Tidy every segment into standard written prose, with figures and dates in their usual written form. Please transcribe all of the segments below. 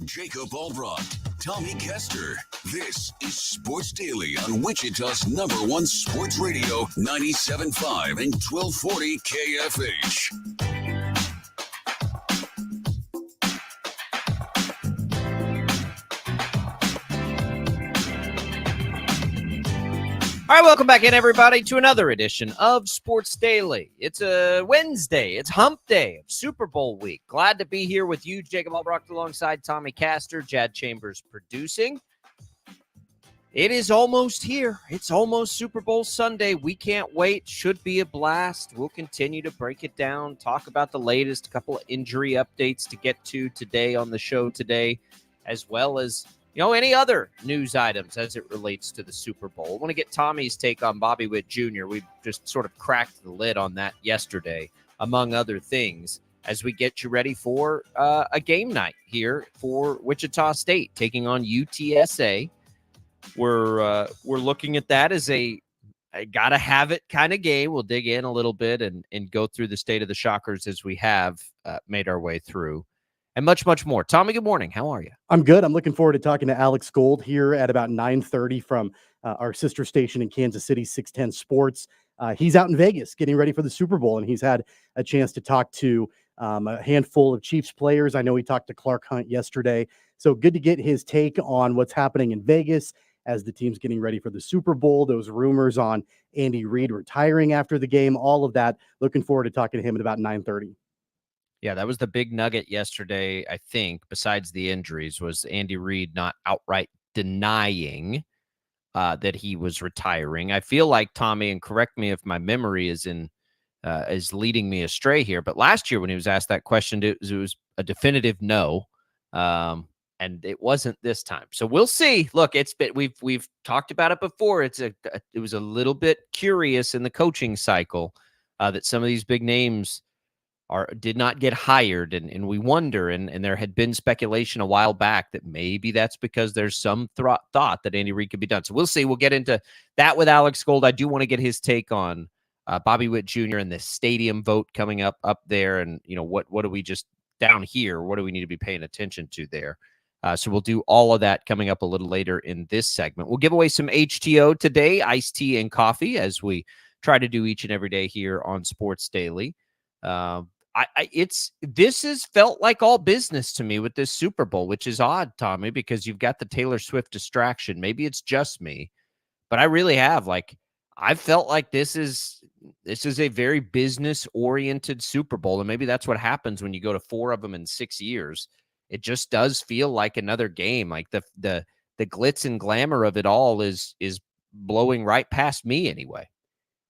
Jacob Albracht, Tommy Castor. This is Sports Daily on Wichita's #1 sports radio, 97.5 and 1240 KFH. All right, welcome back in, everybody, to another edition of Sports Daily. It's a Wednesday. It's hump day of Super Bowl week. Glad to be here with you, Jacob Albracht, alongside Tommy Castor, Jad Chambers producing. It is almost here. It's almost Super Bowl Sunday. We can't wait. Should be a blast. We'll continue to break it down, talk about the latest, a couple of injury updates to get to today on the show today, as well as any other news items as it relates to the Super Bowl. I want to get Tommy's take on Bobby Witt Jr. We just sort of cracked the lid on that yesterday, among other things, as we get you ready for a game night here for Wichita State taking on UTSA. We're looking at that as a gotta have it kind of game. We'll dig in a little bit and go through the state of the Shockers as we have made our way through. And much, much more. Tommy, good morning. How are you? I'm good. I'm looking forward to talking to Alex Gold here at about 9:30 from our sister station in Kansas City, 610 Sports. He's out in Vegas getting ready for the Super Bowl, and he's had a chance to talk to a handful of Chiefs players. I know he talked to Clark Hunt yesterday. So good to get his take on what's happening in Vegas as the team's getting ready for the Super Bowl, those rumors on Andy Reid retiring after the game, all of that. Looking forward to talking to him at about 9:30. Yeah, that was the big nugget yesterday, I think, besides the injuries, was Andy Reid not outright denying that he was retiring. I feel like, Tommy, and correct me if my memory is leading me astray here, but last year when he was asked that question, it was a definitive no, and it wasn't this time. So we'll see. Look, we've talked about it before. It was a little bit curious in the coaching cycle that some of these big names did not get hired, and we wonder, and there had been speculation a while back that maybe that's because there's some thought that Andy Reid could be done. So we'll see. We'll get into that with Alex Gold. I do want to get his take on Bobby Witt Jr. and the stadium vote coming up there, and what do we just down here? What do we need to be paying attention to there? So we'll do all of that coming up a little later in this segment. We'll give away some HTO today, iced tea and coffee, as we try to do each and every day here on Sports Daily. This has felt like all business to me with this Super Bowl, which is odd, Tommy, because you've got the Taylor Swift distraction. Maybe it's just me, but I really have. I felt like this is a very business oriented Super Bowl, and maybe that's what happens when you go to 4 of them in 6 years. It just does feel like another game. Like the glitz and glamour of it all is blowing right past me anyway.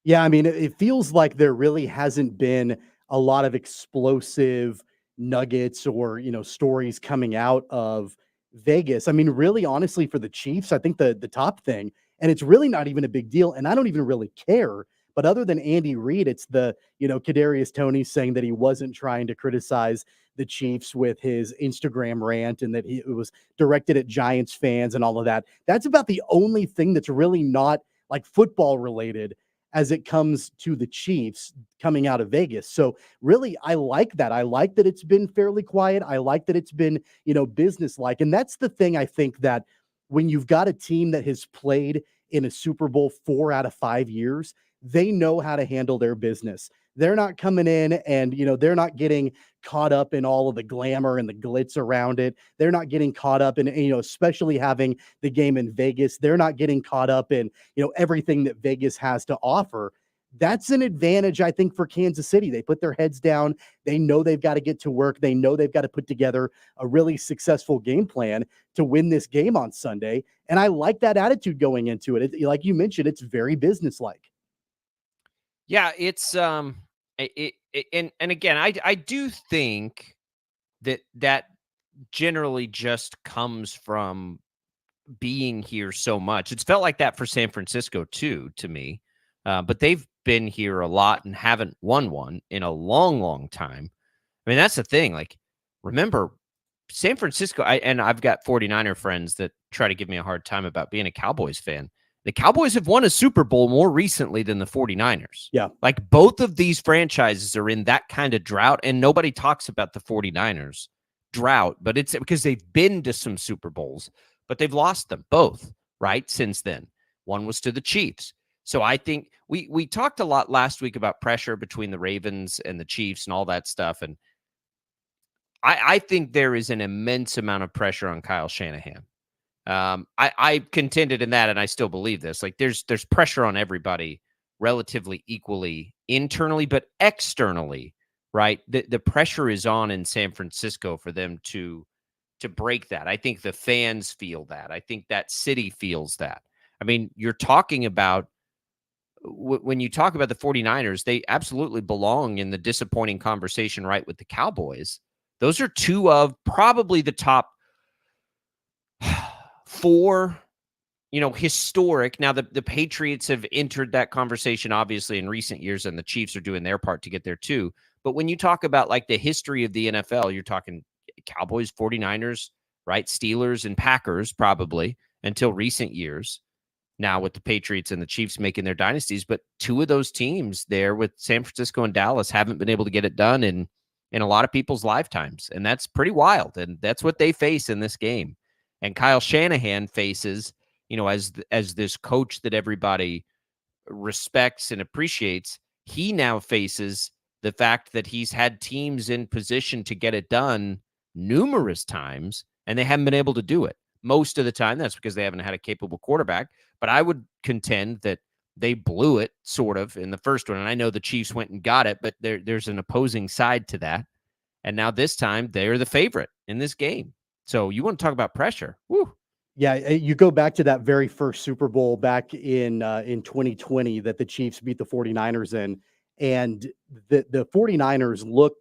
Yeah, I mean, it feels like there really hasn't been a lot of explosive nuggets or, stories coming out of Vegas. I mean, really, honestly, for the Chiefs, I think the top thing, and it's really not even a big deal, and I don't even really care, but other than Andy Reid, it's the, Kadarius Toney saying that he wasn't trying to criticize the Chiefs with his Instagram rant and that it was directed at Giants fans and all of that. That's about the only thing that's really not like football related as it comes to the Chiefs coming out of Vegas. So really, I like that. I like that it's been fairly quiet. I like that it's been, business-like. And that's the thing, I think, that when you've got a team that has played in a Super Bowl 4 out of 5 years, they know how to handle their business. They're not coming in and, they're not getting caught up in all of the glamour and the glitz around it. They're not getting caught up in, especially having the game in Vegas. They're not getting caught up in, everything that Vegas has to offer. That's an advantage, I think, for Kansas City. They put their heads down. They know they've got to get to work. They know they've got to put together a really successful game plan to win this game on Sunday. And I like that attitude going into it. Like you mentioned, it's very businesslike. Yeah, it's and again, I do think that generally just comes from being here so much. It's felt like that for San Francisco too, to me. But they've been here a lot and haven't won one in a long, long time. I mean, that's the thing. Like, remember, San Francisco, I've got 49er friends that try to give me a hard time about being a Cowboys fan. The Cowboys have won a Super Bowl more recently than the 49ers. Yeah. Like, both of these franchises are in that kind of drought, and nobody talks about the 49ers drought, but it's because they've been to some Super Bowls, but they've lost them both, right? Since then. One was to the Chiefs. So I think we talked a lot last week about pressure between the Ravens and the Chiefs and all that stuff. And I think there is an immense amount of pressure on Kyle Shanahan. I contended in that, and I still believe this. Like there's pressure on everybody relatively equally internally, but externally, right? The pressure is on in San Francisco for them to break that. I think the fans feel that. I think that city feels that. I mean, you're talking about when you talk about the 49ers, they absolutely belong in the disappointing conversation, right, with the Cowboys. Those are two of probably the top four, historic. Now, the Patriots have entered that conversation, obviously, in recent years, and the Chiefs are doing their part to get there, too. But when you talk about, like, the history of the NFL, you're talking Cowboys, 49ers, right, Steelers, and Packers, probably, until recent years. Now with the Patriots and the Chiefs making their dynasties, but two of those teams there with San Francisco and Dallas haven't been able to get it done in a lot of people's lifetimes. And that's pretty wild. And that's what they face in this game. And Kyle Shanahan faces, as this coach that everybody respects and appreciates, he now faces the fact that he's had teams in position to get it done numerous times, and they haven't been able to do it. Most of the time, that's because they haven't had a capable quarterback. But I would contend that they blew it sort of in the first one. And I know the Chiefs went and got it, but there's an opposing side to that. And now this time they're the favorite in this game. So you want to talk about pressure. Woo. Yeah, you go back to that very first Super Bowl back in 2020 that the Chiefs beat the 49ers in, and the 49ers look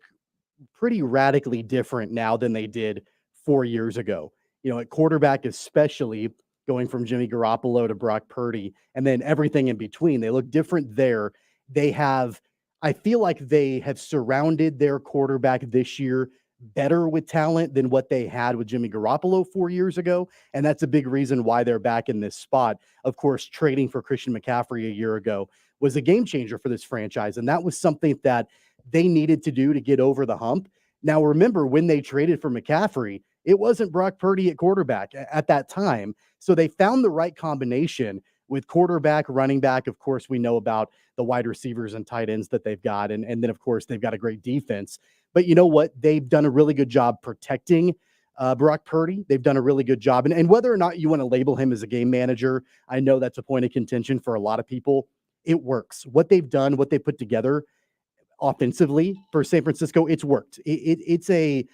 pretty radically different now than they did 4 years ago. At quarterback especially, going from Jimmy Garoppolo to Brock Purdy, and then everything in between. They look different there. I feel like they have surrounded their quarterback this year better with talent than what they had with Jimmy Garoppolo 4 years ago. And that's a big reason why they're back in this spot. Of course, trading for Christian McCaffrey a year ago was a game changer for this franchise. And that was something that they needed to do to get over the hump. Now, remember, when they traded for McCaffrey, it wasn't Brock Purdy at quarterback at that time. So they found the right combination with quarterback, running back. Of course, we know about the wide receivers and tight ends that they've got. And then, of course, they've got a great defense. But you know what? They've done a really good job protecting Brock Purdy. They've done a really good job. And whether or not you want to label him as a game manager, I know that's a point of contention for a lot of people. It works. What they've done, what they put together offensively for San Francisco, it's worked. It's a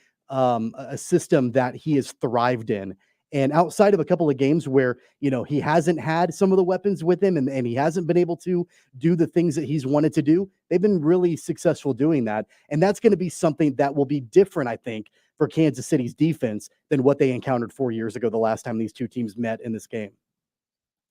system that he has thrived in. And outside of a couple of games where, he hasn't had some of the weapons with him and he hasn't been able to do the things that he's wanted to do, they've been really successful doing that. And that's going to be something that will be different, I think, for Kansas City's defense than what they encountered 4 years ago, the last time these two teams met in this game.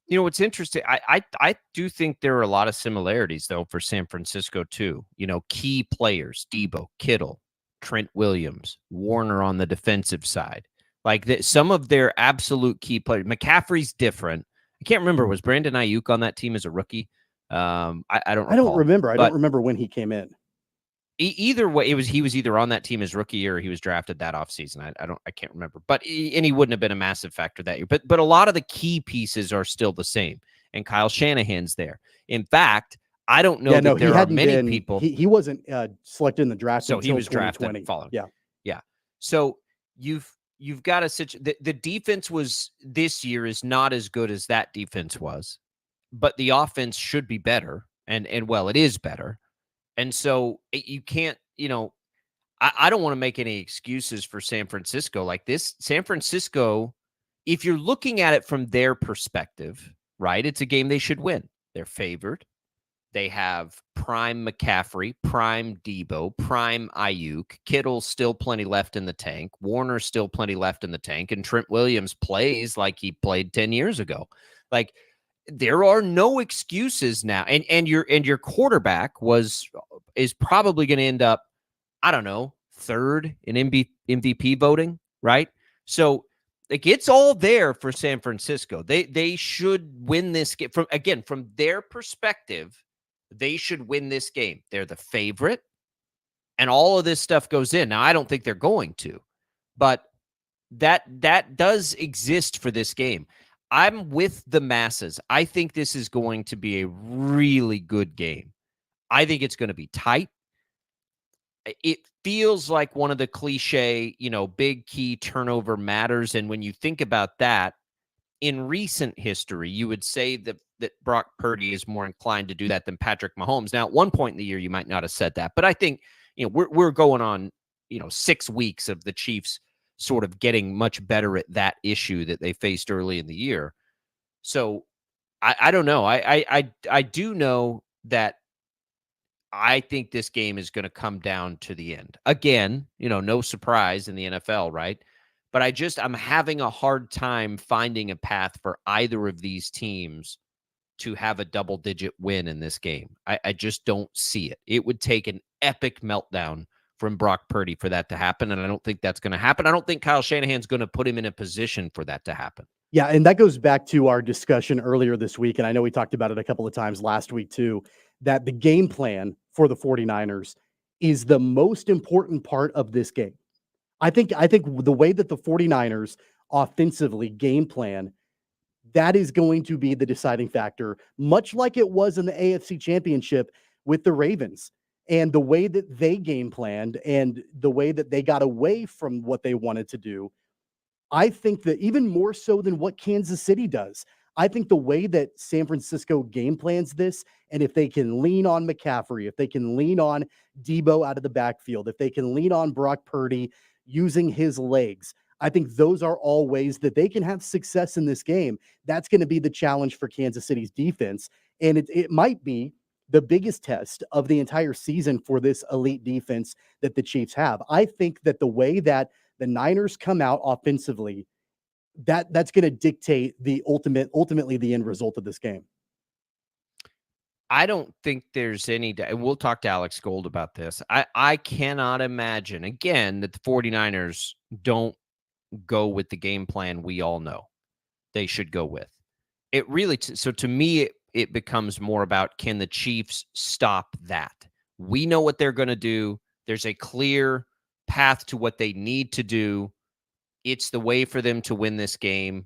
What's interesting, I do think there are a lot of similarities, though, for San Francisco, too. Key players, Debo, Kittle, Trent Williams, Warner on the defensive side. Like some of their absolute key players. McCaffrey's different. I can't remember. Was Brandon Ayuk on that team as a rookie? I don't recall. I don't remember. I don't remember when he came in. Either way, he was either on that team as rookie or he was drafted that offseason. I can't remember. But he wouldn't have been a massive factor that year. But a lot of the key pieces are still the same. And Kyle Shanahan's there. In fact, I don't know that there are many people. He wasn't selected in the draft. So he was drafted following. Yeah. So you've got a situation. The defense this year is not as good as that defense was, but the offense should be better. And well, it is better. And so you can't, I don't want to make any excuses for San Francisco like this. San Francisco, if you're looking at it from their perspective, right, it's a game they should win. They're favored. They have prime McCaffrey, prime Debo, prime Ayuk. Kittle's still plenty left in the tank. Warner's still plenty left in the tank. And Trent Williams plays like he played 10 years ago. Like, there are no excuses now. And your quarterback is probably going to end up, I don't know, third in MVP voting, right? So like it's all there for San Francisco. They should win this game. From their perspective, they should win this game. They're the favorite, and all of this stuff goes in. Now, I don't think they're going to, But that does exist for this game. I'm with the masses. I think this is going to be a really good game. I think it's going to be tight. It feels like one of the cliche, big key turnover matters. And when you think about that, in recent history, you would say that Brock Purdy is more inclined to do that than Patrick Mahomes. Now, at one point in the year, you might not have said that, but I think we're going on 6 weeks of the Chiefs sort of getting much better at that issue that they faced early in the year. So I don't know. I do know that I think this game is going to come down to the end. Again, no surprise in the NFL, right? But I'm having a hard time finding a path for either of these teams to have a double-digit win in this game. I just don't see it. It would take an epic meltdown from Brock Purdy for that to happen, and I don't think that's going to happen. I don't think Kyle Shanahan's going to put him in a position for that to happen. Yeah, and that goes back to our discussion earlier this week, and I know we talked about it a couple of times last week too, that the game plan for the 49ers is the most important part of this game. I think the way that the 49ers offensively game plan, that is going to be the deciding factor, much like it was in the AFC Championship with the Ravens. And the way that they game planned and the way that they got away from what they wanted to do, I think that even more so than what Kansas City does. I think the way that San Francisco game plans this, and if they can lean on McCaffrey, if they can lean on Debo out of the backfield, if they can lean on Brock Purdy using his legs, I think those are all ways that they can have success in this game. That's going to be the challenge for Kansas City's defense. And it might be the biggest test of the entire season for this elite defense that the Chiefs have. I think that the way that the Niners come out offensively, that's going to dictate the ultimately the end result of this game. I don't think there's any, we'll talk to Alex Gold about this. I cannot imagine, again, that the 49ers don't go with the game plan we all know they should go with. It really, so to me, it becomes more about, can the Chiefs stop that? We know what they're going to do. There's a clear path to what they need to do. It's the way for them to win this game.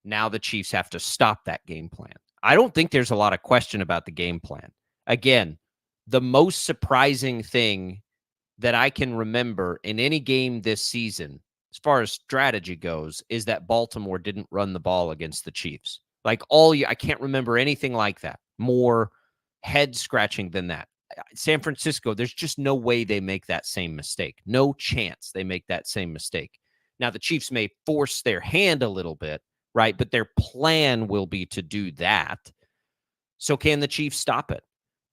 Now the Chiefs have to stop that game plan. I don't think there's a lot of question about the game plan. Again, the most surprising thing that I can remember in any game this season, as far as strategy goes, is that Baltimore didn't run the ball against the Chiefs. Like all year, I can't remember anything like that. More head scratching than that. San Francisco, there's just no way they make that same mistake. No chance they make that same mistake. Now, the Chiefs may force their hand a little bit, right? But their plan will be to do that. So can the Chiefs stop it?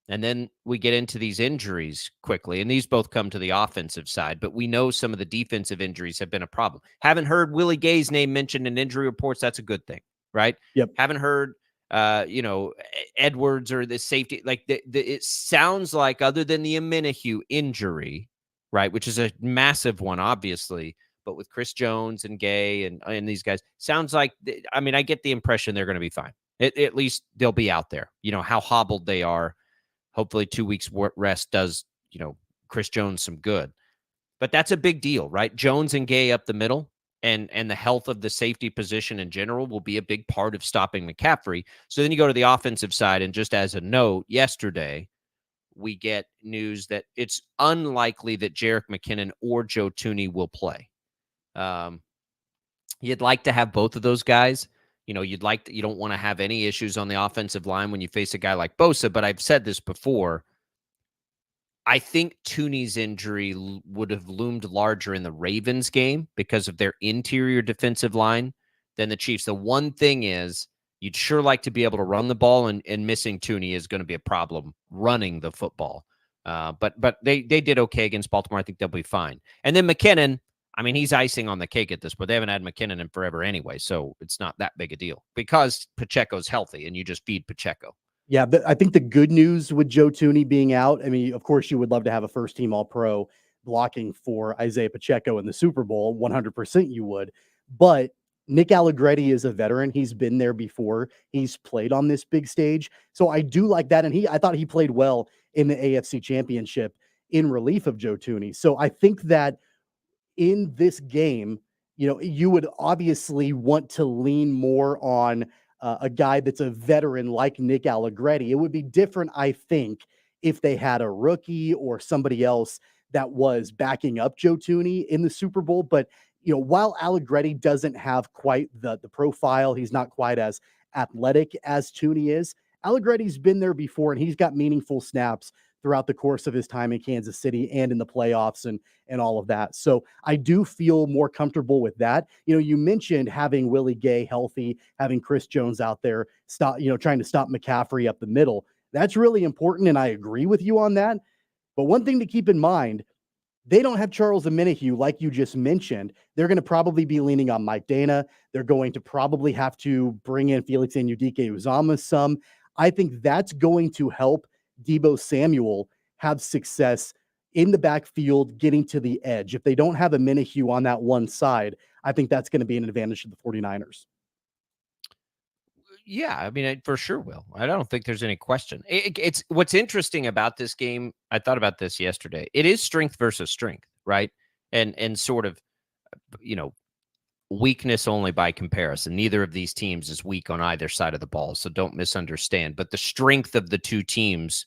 And then we get into these injuries quickly, and these both come to the offensive side, but we know some of the defensive injuries have been a problem. Haven't heard Willie Gay's name mentioned in injury reports. That's a good thing, right? Yep. Haven't heard, Edwards or the safety. Like it sounds like, other than the Amenahue injury, right, which is a massive one, obviously, but with Chris Jones and Gay and these guys, sounds like, I get the impression they're going to be fine. At least they'll be out there. How hobbled they are. Hopefully 2 weeks rest does, Chris Jones some good. But that's a big deal, right? Jones and Gay up the middle, and the health of the safety position in general will be a big part of stopping McCaffrey. So then you go to the offensive side, and just as a note, yesterday we get news that it's unlikely that Jerick McKinnon or Joe Thuney will play. You'd like to have both of those guys. You don't want to have any issues on the offensive line when you face a guy like Bosa, but I've said this before. I think Thuney's injury would have loomed larger in the Ravens game because of their interior defensive line than the Chiefs. The one thing is, you'd sure like to be able to run the ball, and missing Thuney is going to be a problem running the football. But they did okay against Baltimore. I think they'll be fine. And then McKinnon, he's icing on the cake at this point. They haven't had McKinnon in forever anyway, so it's not that big a deal because Pacheco's healthy, and you just feed Pacheco. Yeah, I think the good news with Joe Thuney being out, of course, you would love to have a first-team All-Pro blocking for Isaiah Pacheco in the Super Bowl. 100% you would. But Nick Allegretti is a veteran. He's been there before. He's played on this big stage. So I do like that, and I thought he played well in the AFC Championship in relief of Joe Thuney. So I think that in this game, you would obviously want to lean more on a guy that's a veteran like Nick Allegretti. It would be different, I think, if they had a rookie or somebody else that was backing up Joe Tooney in the Super Bowl. But while Allegretti doesn't have quite the profile, he's not quite as athletic as Tooney is. Allegretti's been there before, and he's got meaningful snaps throughout the course of his time in Kansas City and in the playoffs and all of that. So I do feel more comfortable with that. You mentioned having Willie Gay healthy, having Chris Jones out there, trying to stop McCaffrey up the middle. That's really important, and I agree with you on that. But one thing to keep in mind, they don't have Charles Omenihu, like you just mentioned. They're going to probably be leaning on Mike Dana. They're going to probably have to bring in Felix Anudike-Uzomah some. I think that's going to help Deebo Samuel have success in the backfield, getting to the edge. If they don't have Omenihu on that one side, I think that's going to be an advantage to the 49ers. Yeah, I mean, it for sure will. I don't think there's any question. It's what's interesting about this game. I thought about this yesterday. It is strength versus strength, right? And sort of, weakness only by comparison. Neither of these teams is weak on either side of the ball, so don't misunderstand. But the strength of the two teams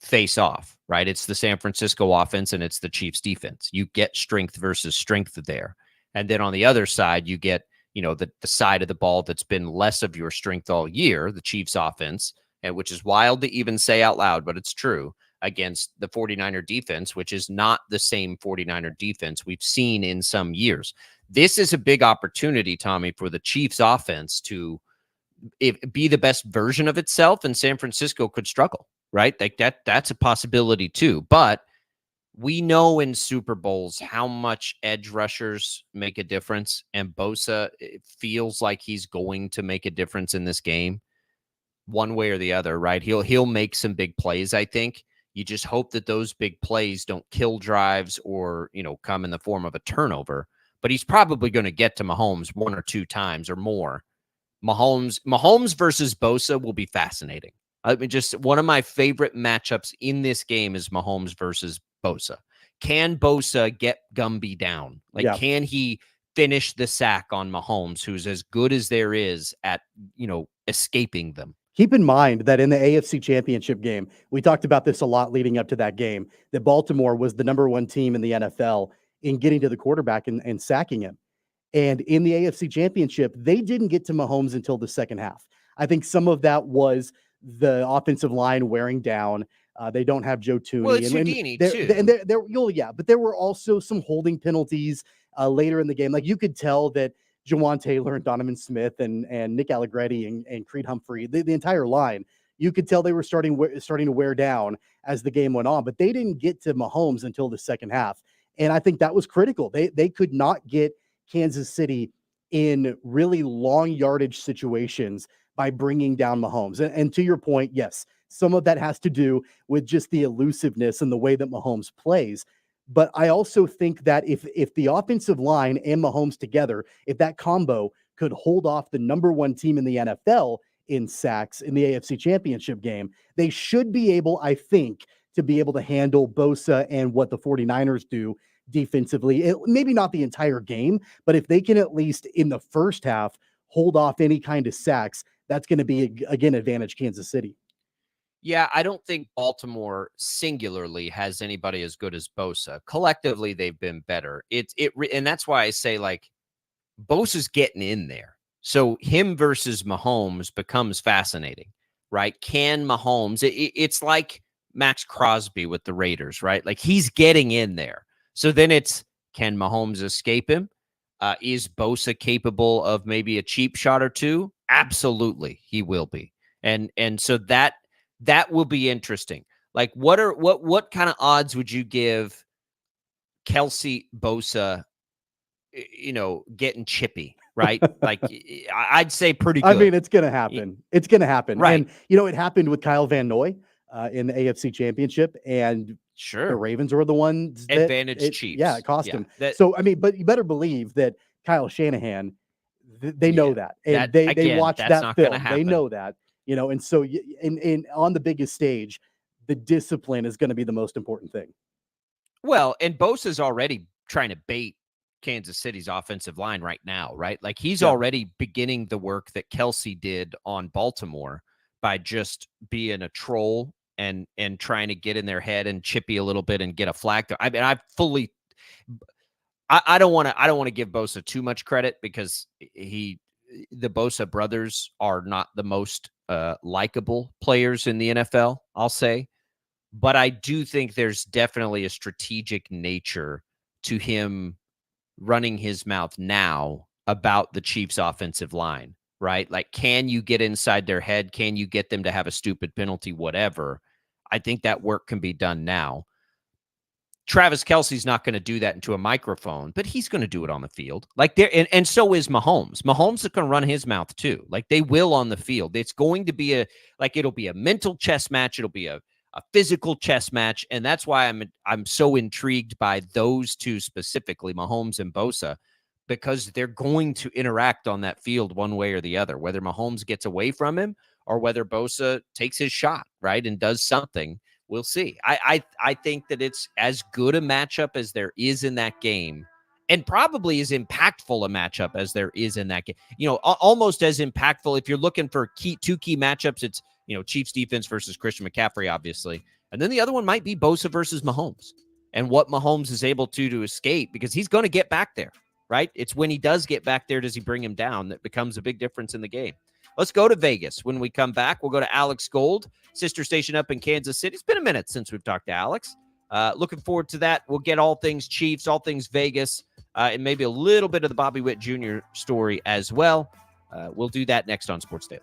face off, right? It's the San Francisco offense and it's the Chiefs defense. You get strength versus strength there. And then on the other side, you get the side of the ball that's been less of your strength all year, the Chiefs offense, and which is wild to even say out loud, but it's true, against the 49er defense, which is not the same 49er defense we've seen in some years. This is a big opportunity, Tommy, for the Chiefs offense to be the best version of itself, and San Francisco could struggle, right? Like that's a possibility too. But we know in Super Bowls how much edge rushers make a difference, and Bosa, it feels like he's going to make a difference in this game, one way or the other, right? He'll make some big plays, I think. You just hope that those big plays don't kill drives or, come in the form of a turnover. But he's probably going to get to Mahomes one or two times or more. Mahomes versus Bosa will be fascinating. I mean, just one of my favorite matchups in this game is Mahomes versus Bosa. Can Bosa get Gumby down? Can he finish the sack on Mahomes, who's as good as there is at, escaping them? Keep in mind that in the AFC Championship game, we talked about this a lot leading up to that game, that Baltimore was the number one team in the NFL in getting to the quarterback and sacking him. And in the AFC Championship, they didn't get to Mahomes until the second half. I think some of that was the offensive line wearing down. They don't have Joe Tooney. Well, it's Houdini too. But there were also some holding penalties later in the game. Like you could tell that Jawan Taylor and Donovan Smith and Nick Allegretti and Creed Humphrey, the entire line, you could tell they were starting to wear down as the game went on. But they didn't get to Mahomes until the second half. And I think that was critical. They could not get Kansas City in really long yardage situations by bringing down Mahomes. And to your point, yes, some of that has to do with just the elusiveness and the way that Mahomes plays. But I also think that if the offensive line and Mahomes together, if that combo could hold off the number one team in the NFL in sacks in the AFC Championship game, they should be able, I think, to be able to handle Bosa and what the 49ers do defensively. Maybe not the entire game, but if they can at least in the first half hold off any kind of sacks, that's going to be, again, advantage Kansas City. Yeah, I don't think Baltimore singularly has anybody as good as Bosa. Collectively, they've been better. And that's why I say, Bosa's getting in there. So him versus Mahomes becomes fascinating, right? Can Mahomes, it's like Max Crosby with the Raiders, right? Like he's getting in there. So then it's, can Mahomes escape him? Is Bosa capable of maybe a cheap shot or two? Absolutely, he will be. And so that will be interesting. Like what kind of odds would you give Kelsey, Bosa, getting chippy, right? Like I'd say pretty good. I mean, it's going to happen. It's going to happen. Right. And, it happened with Kyle Van Noy in the AFC Championship, and sure, the Ravens were the ones that advantage Chiefs. Yeah, it cost him. So, I mean, but you better believe that Kyle Shanahan, they know that. And they watch that film. They know that, and so in on the biggest stage, the discipline is going to be the most important thing. Well, and Bosa's already trying to bait Kansas City's offensive line right now, right? Like he's Yeah. already beginning the work that Kelsey did on Baltimore by just being a troll and trying to get in their head and chippy a little bit and get a flag. I mean, I don't want to give Bosa too much credit because the Bosa brothers are not the most likable players in the NFL, I'll say. But I do think there's definitely a strategic nature to him running his mouth now about the Chiefs' offensive line, right? Like, can you get inside their head? Can you get them to have a stupid penalty, whatever? I think that work can be done now. Travis Kelce's not going to do that into a microphone, but he's going to do it on the field. Like there, and so is Mahomes. Mahomes is going to run his mouth too. Like they will on the field. It's going to be it'll be a mental chess match. It'll be a physical chess match. And that's why I'm so intrigued by those two specifically, Mahomes and Bosa, because they're going to interact on that field one way or the other, whether Mahomes gets away from him or whether Bosa takes his shot, right, and does something. We'll see. I think that it's as good a matchup as there is in that game, and probably as impactful a matchup as there is in that game. You know, almost as impactful. If you're looking for two key matchups, it's, you know, Chiefs defense versus Christian McCaffrey, obviously. And then the other one might be Bosa versus Mahomes and what Mahomes is able to escape, because he's going to get back there, right? It's when he does get back there, does he bring him down, that becomes a big difference in the game. Let's go to Vegas. When we come back, we'll go to Alex Gold, sister station up in Kansas City. It's been a minute since we've talked to Alex. Looking forward to that. We'll get all things Chiefs, all things Vegas, and maybe a little bit of the Bobby Witt Jr. story as well. We'll do that next on Sports Daily.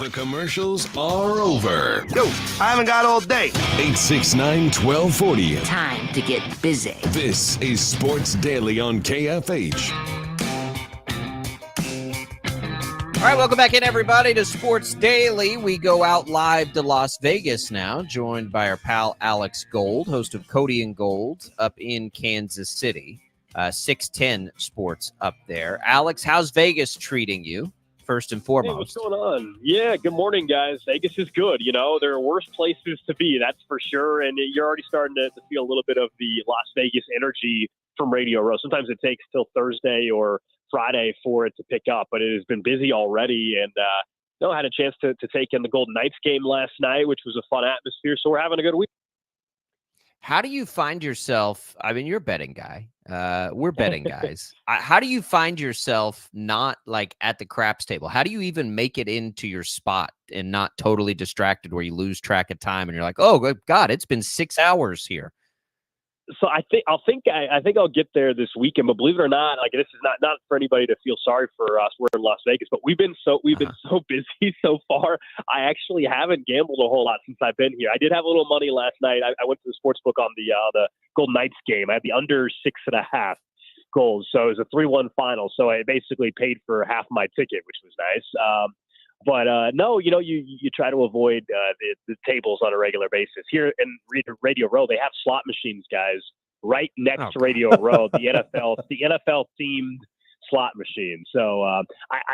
The commercials are over. Yo, I haven't got all day. 869-1240. Time to get busy. This is Sports Daily on KFH. All right, welcome back in, everybody, to Sports Daily. We go out live to Las Vegas now, joined by our pal Alex Gold, host of Cody and Gold, up in Kansas City. 610 Sports up there. Alex, how's Vegas treating you, first and foremost? Hey, what's going on? Yeah, good morning, guys. Vegas is good. You know, there are worse places to be, that's for sure. And you're already starting to feel a little bit of the Las Vegas energy from Radio Row. Sometimes it takes till Thursday or Friday for it to pick up, but it has been busy already. And I had a chance to take in the Golden Knights game last night, which was a fun atmosphere. So we're having a good week. How do you find yourself? I mean, you're a betting guy. We're betting guys. How do you find yourself not like at the craps table? How do you even make it into your spot and not totally distracted where you lose track of time and you're like, oh, good God, it's been 6 hours here? So I think I'll get there this weekend, but believe it or not, like, this is not for anybody to feel sorry for us. We're in Las Vegas, but we've been so busy so far. I actually haven't gambled a whole lot since I've been here. I did have a little money last night. I went to the sports book on the Golden Knights game. I had the under 6.5 goals, so it was a 3-1 final. So I basically paid for half my ticket, which was nice. But no, you try to avoid the tables on a regular basis. Here in Radio Row, they have slot machines, guys, right next to Radio Row, the NFL themed slot machine. So I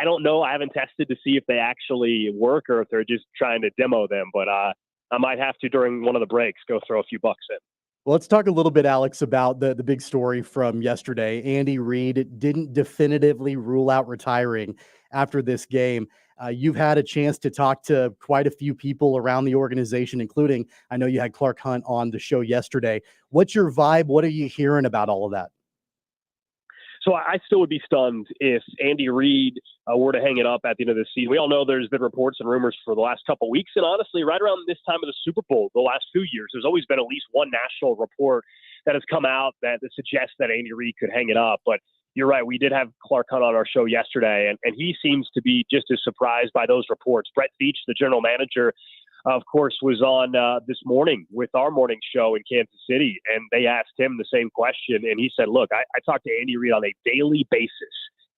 don't know. I haven't tested to see if they actually work or if they're just trying to demo them. But I might have to, during one of the breaks, go throw a few bucks in. Well, let's talk a little bit, Alex, about the big story from yesterday. Andy Reid didn't definitively rule out retiring after this game. You've had a chance to talk to quite a few people around the organization, including, I know you had Clark Hunt on the show yesterday. What's your vibe? What are you hearing about all of that? So I still would be stunned if Andy Reid were to hang it up at the end of the season. We all know there's been reports and rumors for the last couple of weeks. And honestly, right around this time of the Super Bowl, the last few years, there's always been at least one national report that has come out that suggests that Andy Reid could hang it up. But you're right. We did have Clark Hunt on our show yesterday, and he seems to be just as surprised by those reports. Brett Veach, the general manager, of course, was on this morning with our morning show in Kansas City, and they asked him the same question, and he said, look, I talk to Andy Reid on a daily basis,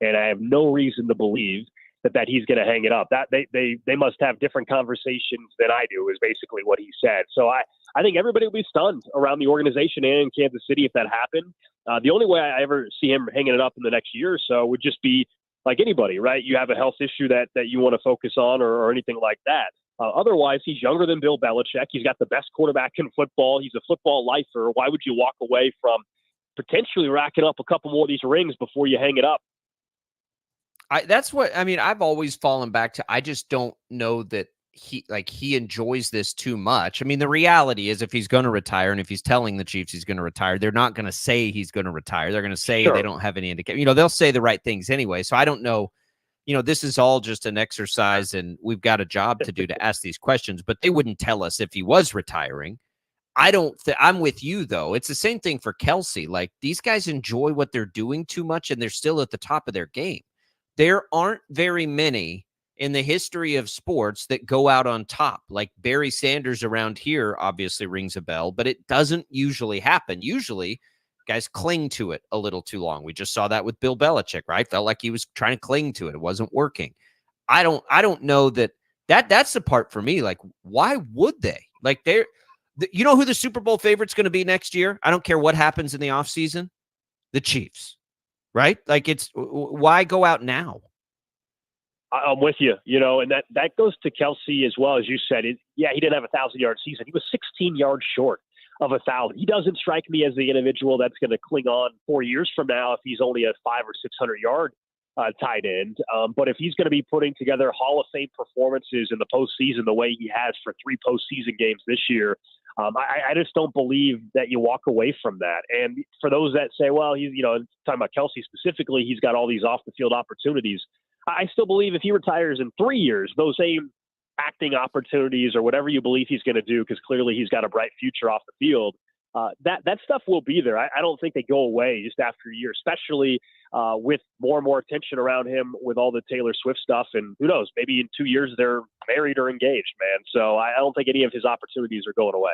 and I have no reason to believe that he's going to hang it up. That they must have different conversations than I do, is basically what he said. So I think everybody will be stunned around the organization and in Kansas City if that happened. The only way I ever see him hanging it up in the next year or so would just be like anybody, right? You have a health issue that you want to focus on or anything like that. Otherwise, he's younger than Bill Belichick. He's got the best quarterback in football. He's a football lifer. Why would you walk away from potentially racking up a couple more of these rings before you hang it up? I've always fallen back to, I just don't know that he enjoys this too much. I mean, the reality is if he's going to retire and if he's telling the Chiefs he's going to retire, they're not going to say he's going to retire. They're going to say They don't have any indication. They'll say the right things anyway. So I don't know. This is all just an exercise and we've got a job to do to ask these questions, but they wouldn't tell us if he was retiring. I'm with you though. It's the same thing for Kelsey. Like, these guys enjoy what they're doing too much and they're still at the top of their game. There aren't very many in the history of sports that go out on top. Like Barry Sanders around here obviously rings a bell, but it doesn't usually happen. Usually guys cling to it a little too long. We just saw that with Bill Belichick, right? Felt like he was trying to cling to it. It wasn't working. I don't know that's the part for me. Like, why would they? Like, you know who the Super Bowl favorite's going to be next year? I don't care what happens in the offseason. The Chiefs, right? Like, why go out now? I'm with you, and that goes to Kelsey as well. As you said, he didn't have a 1,000-yard season. He was 16 yards short of 1,000. He doesn't strike me as the individual that's going to cling on 4 years from now if he's only a 500 or 600-yard tight end. But if he's going to be putting together Hall of Fame performances in the postseason the way he has for 3 postseason games this year, I just don't believe that you walk away from that. And for those that say, well, he's, talking about Kelsey specifically, he's got all these off-the-field opportunities. I still believe if he retires in 3 years, those same acting opportunities or whatever you believe he's going to do, because clearly he's got a bright future off the field, that stuff will be there. I don't think they go away just after a year, especially with more and more attention around him with all the Taylor Swift stuff. And who knows, maybe in 2 years they're married or engaged, man. So I don't think any of his opportunities are going away.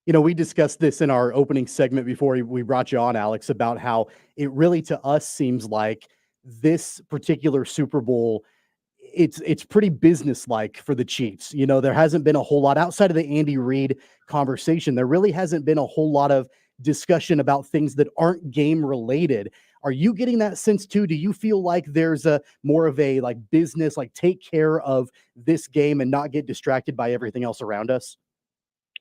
We discussed this in our opening segment before we brought you on, Alex, about how it really to us seems like this particular Super Bowl, it's pretty businesslike for the Chiefs. There hasn't been a whole lot outside of the Andy Reid conversation. There really hasn't been a whole lot of discussion about things that aren't game related. Are you getting that sense too? Do you feel like there's a more of a like business, like take care of this game and not get distracted by everything else around us?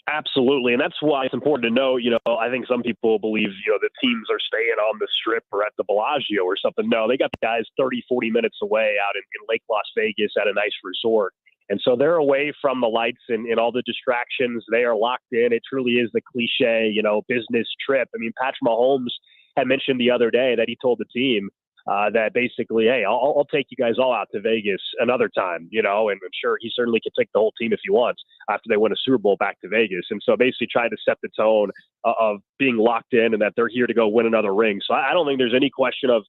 Absolutely. And that's why it's important to know, I think some people believe, the teams are staying on the Strip or at the Bellagio or something. No, they got the guys 30, 40 minutes away out in Lake Las Vegas at a nice resort. And so they're away from the lights and all the distractions. They are locked in. It truly is the cliche, business trip. I mean, Patrick Mahomes had mentioned the other day that he told the team that basically, hey, I'll take you guys all out to Vegas another time, and I'm sure he certainly could take the whole team if he wants after they win a Super Bowl back to Vegas. And so basically trying to set the tone of being locked in and that they're here to go win another ring. So I don't think there's any question of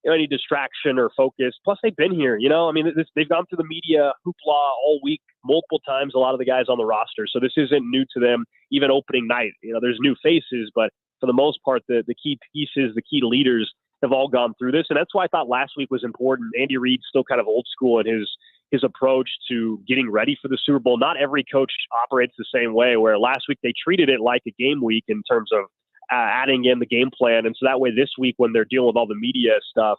any distraction or focus. Plus, they've been here, they've gone through the media hoopla all week, multiple times, a lot of the guys on the roster. So this isn't new to them, even opening night. There's new faces, but for the most part, the key pieces, the key leaders have all gone through this. And that's why I thought last week was important. Andy Reid's still kind of old school in his approach to getting ready for the Super Bowl. Not every coach operates the same way, where last week they treated it like a game week in terms of adding in the game plan. And so that way this week, when they're dealing with all the media stuff,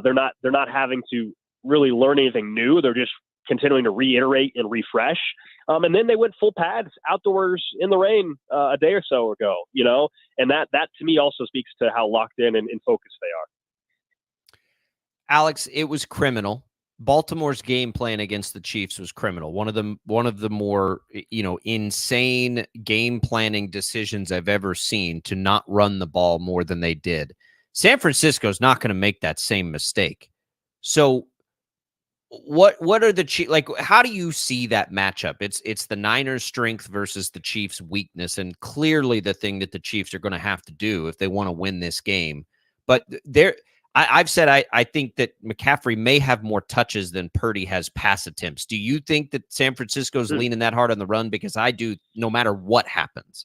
they're not having to really learn anything new. They're just continuing to reiterate and refresh. And then they went full pads outdoors in the rain a day or so ago, and that to me also speaks to how locked in and focused they are. Alex, it was criminal. Baltimore's game plan against the Chiefs was criminal. One of the more, insane game planning decisions I've ever seen, to not run the ball more than they did. San Francisco's not going to make that same mistake. So what are the Chiefs like? How do you see that matchup? It's the Niners' strength versus the Chiefs' weakness, and clearly the thing that the Chiefs are going to have to do if they want to win this game. But I've said I think that McCaffrey may have more touches than Purdy has pass attempts. Do you think that San Francisco's leaning that hard on the run? Because I do, no matter what happens.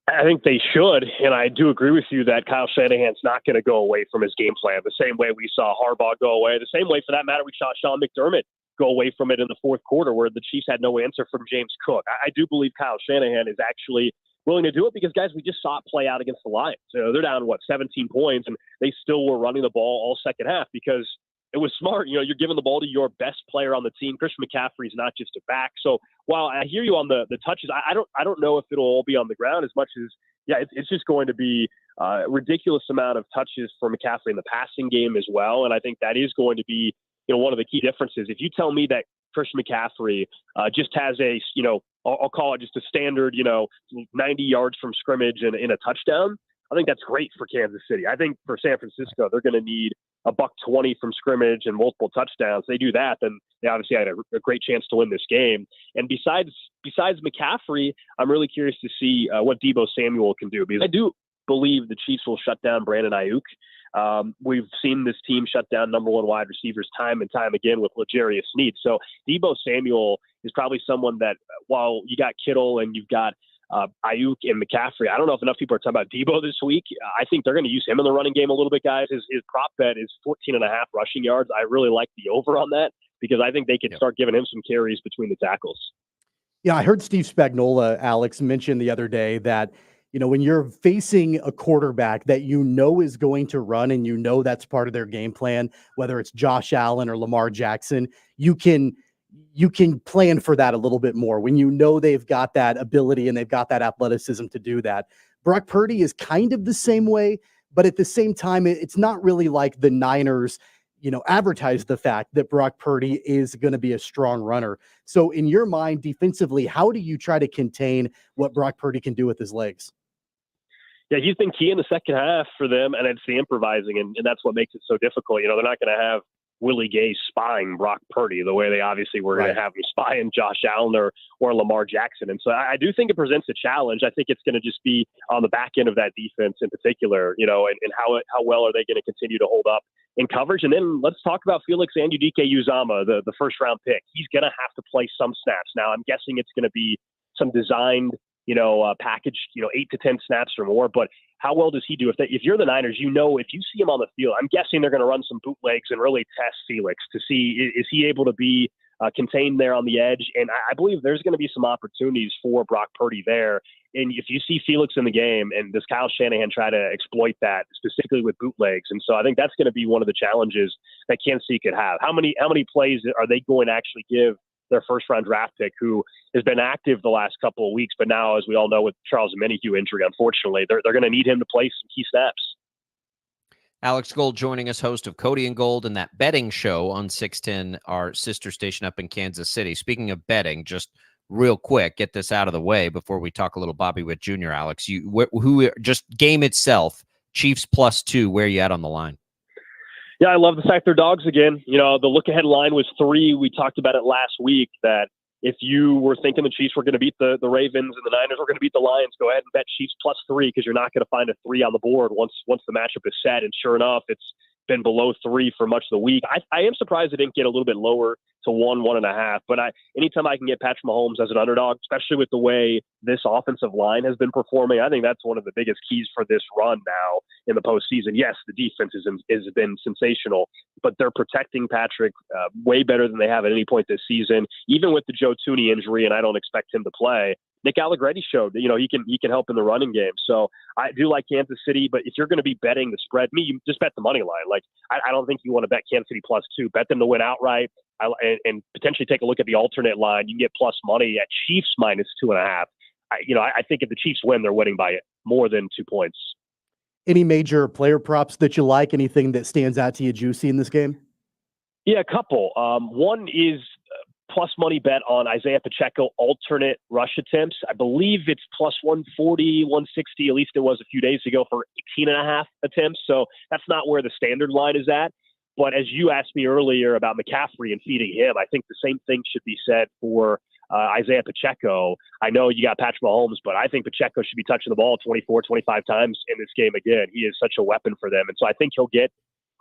I think they should, and I do agree with you that Kyle Shanahan's not going to go away from his game plan the same way we saw Harbaugh go away, the same way, for that matter, we saw Sean McDermott go away from it in the fourth quarter where the Chiefs had no answer from James Cook. I do believe Kyle Shanahan is actually willing to do it because, guys, we just saw it play out against the Lions. They're down, 17 points, and they still were running the ball all second half because it was smart. You're giving the ball to your best player on the team. Christian McCaffrey's not just a back. So while I hear you on the touches, I don't know if it'll all be on the ground as much as, it's just going to be a ridiculous amount of touches for McCaffrey in the passing game as well. And I think that is going to be, one of the key differences. If you tell me that Christian McCaffrey just has a, I'll call it just a standard, 90 yards from scrimmage and in a touchdown, I think that's great for Kansas City. I think for San Francisco, they're going to need $120 from scrimmage and multiple touchdowns. They do that, then they obviously had a great chance to win this game. And besides McCaffrey, I'm really curious to see what Deebo Samuel can do, because I do believe the Chiefs will shut down Brandon Ayuk. We've seen this team shut down number one wide receivers time and time again with L'Jarius Sneed. So Deebo Samuel is probably someone that, while you got Kittle and you've got Ayuk and McCaffrey, I don't know if enough people are talking about Deebo this week. I think they're going to use him in the running game a little bit, guys. His prop bet is 14.5 rushing yards. I really like the over on that because I think they could start giving him some carries between the tackles. Yeah, I heard Steve Spagnuolo, Alex, mention the other day that, when you're facing a quarterback that is going to run and that's part of their game plan, whether it's Josh Allen or Lamar Jackson, you can plan for that a little bit more when they've got that ability and they've got that athleticism to do that. Brock Purdy is kind of the same way, but at the same time, it's not really like the Niners, advertise the fact that Brock Purdy is going to be a strong runner. So in your mind, defensively, how do you try to contain what Brock Purdy can do with his legs? Yeah, he's been key in the second half for them, and it's the improvising, and that's what makes it so difficult. They're not going to have Willie Gay spying Brock Purdy the way they obviously were going to have him spying Josh Allen or Lamar Jackson. And so I do think it presents a challenge. I think it's going to just be on the back end of that defense in particular, and how well are they going to continue to hold up in coverage. And then let's talk about Felix Anudike-Uzomah, the first-round pick. He's going to have to play some snaps. Now, I'm guessing it's going to be some designed, packaged, 8 to 10 snaps or more. But how well does he do? If you're the Niners, if you see him on the field, I'm guessing they're going to run some bootlegs and really test Felix to see, is he able to be contained there on the edge? And I believe there's going to be some opportunities for Brock Purdy there. And if you see Felix in the game, and does Kyle Shanahan try to exploit that specifically with bootlegs? And so I think that's going to be one of the challenges that Kansas City could have. How many plays are they going to actually give their first-round draft pick, who has been active the last couple of weeks, but now, as we all know, with Charles Omenihu injury, unfortunately, they're going to need him to play some key snaps. Alex Gold joining us, host of Cody and Gold and that betting show on 610, our sister station up in Kansas City. Speaking of betting, just real quick, get this out of the way before we talk a little Bobby Witt Jr., Alex. Who just game itself, Chiefs +2, where are you at on the line? Yeah, I love the fact they're dogs again. The look-ahead line was 3. We talked about it last week, that if you were thinking the Chiefs were going to beat the Ravens and the Niners were going to beat the Lions, go ahead and bet Chiefs +3, because you're not going to find a 3 on the board once the matchup is set. And sure enough, it's been below 3 for much of the week. I am surprised it didn't get a little bit lower to 1.5. But anytime I can get Patrick Mahomes as an underdog, especially with the way this offensive line has been performing, I think that's one of the biggest keys for this run now in the postseason. Yes, the defense has been sensational, but they're protecting Patrick way better than they have at any point this season, even with the Joe Thuney injury, and I don't expect him to play. Nick Allegretti showed that, he can help in the running game. So I do like Kansas City, but if you're going to be betting the spread, you just bet the money line. Like, I don't think you want to bet Kansas City +2. Bet them to win outright, and potentially take a look at the alternate line. You can get plus money at Chiefs -2.5. I think if the Chiefs win, they're winning by more than 2 points. Any major player props that you like? Anything that stands out to you juicy in this game? Yeah, a couple. One is plus money bet on Isaiah Pacheco alternate rush attempts. I believe it's +140, 160, at least it was a few days ago, for 18.5 attempts. So that's not where the standard line is at. But as you asked me earlier about McCaffrey and feeding him, I think the same thing should be said for Isaiah Pacheco. I know you got Patrick Mahomes, but I think Pacheco should be touching the ball 24, 25 times in this game again. He is such a weapon for them. And so I think he'll get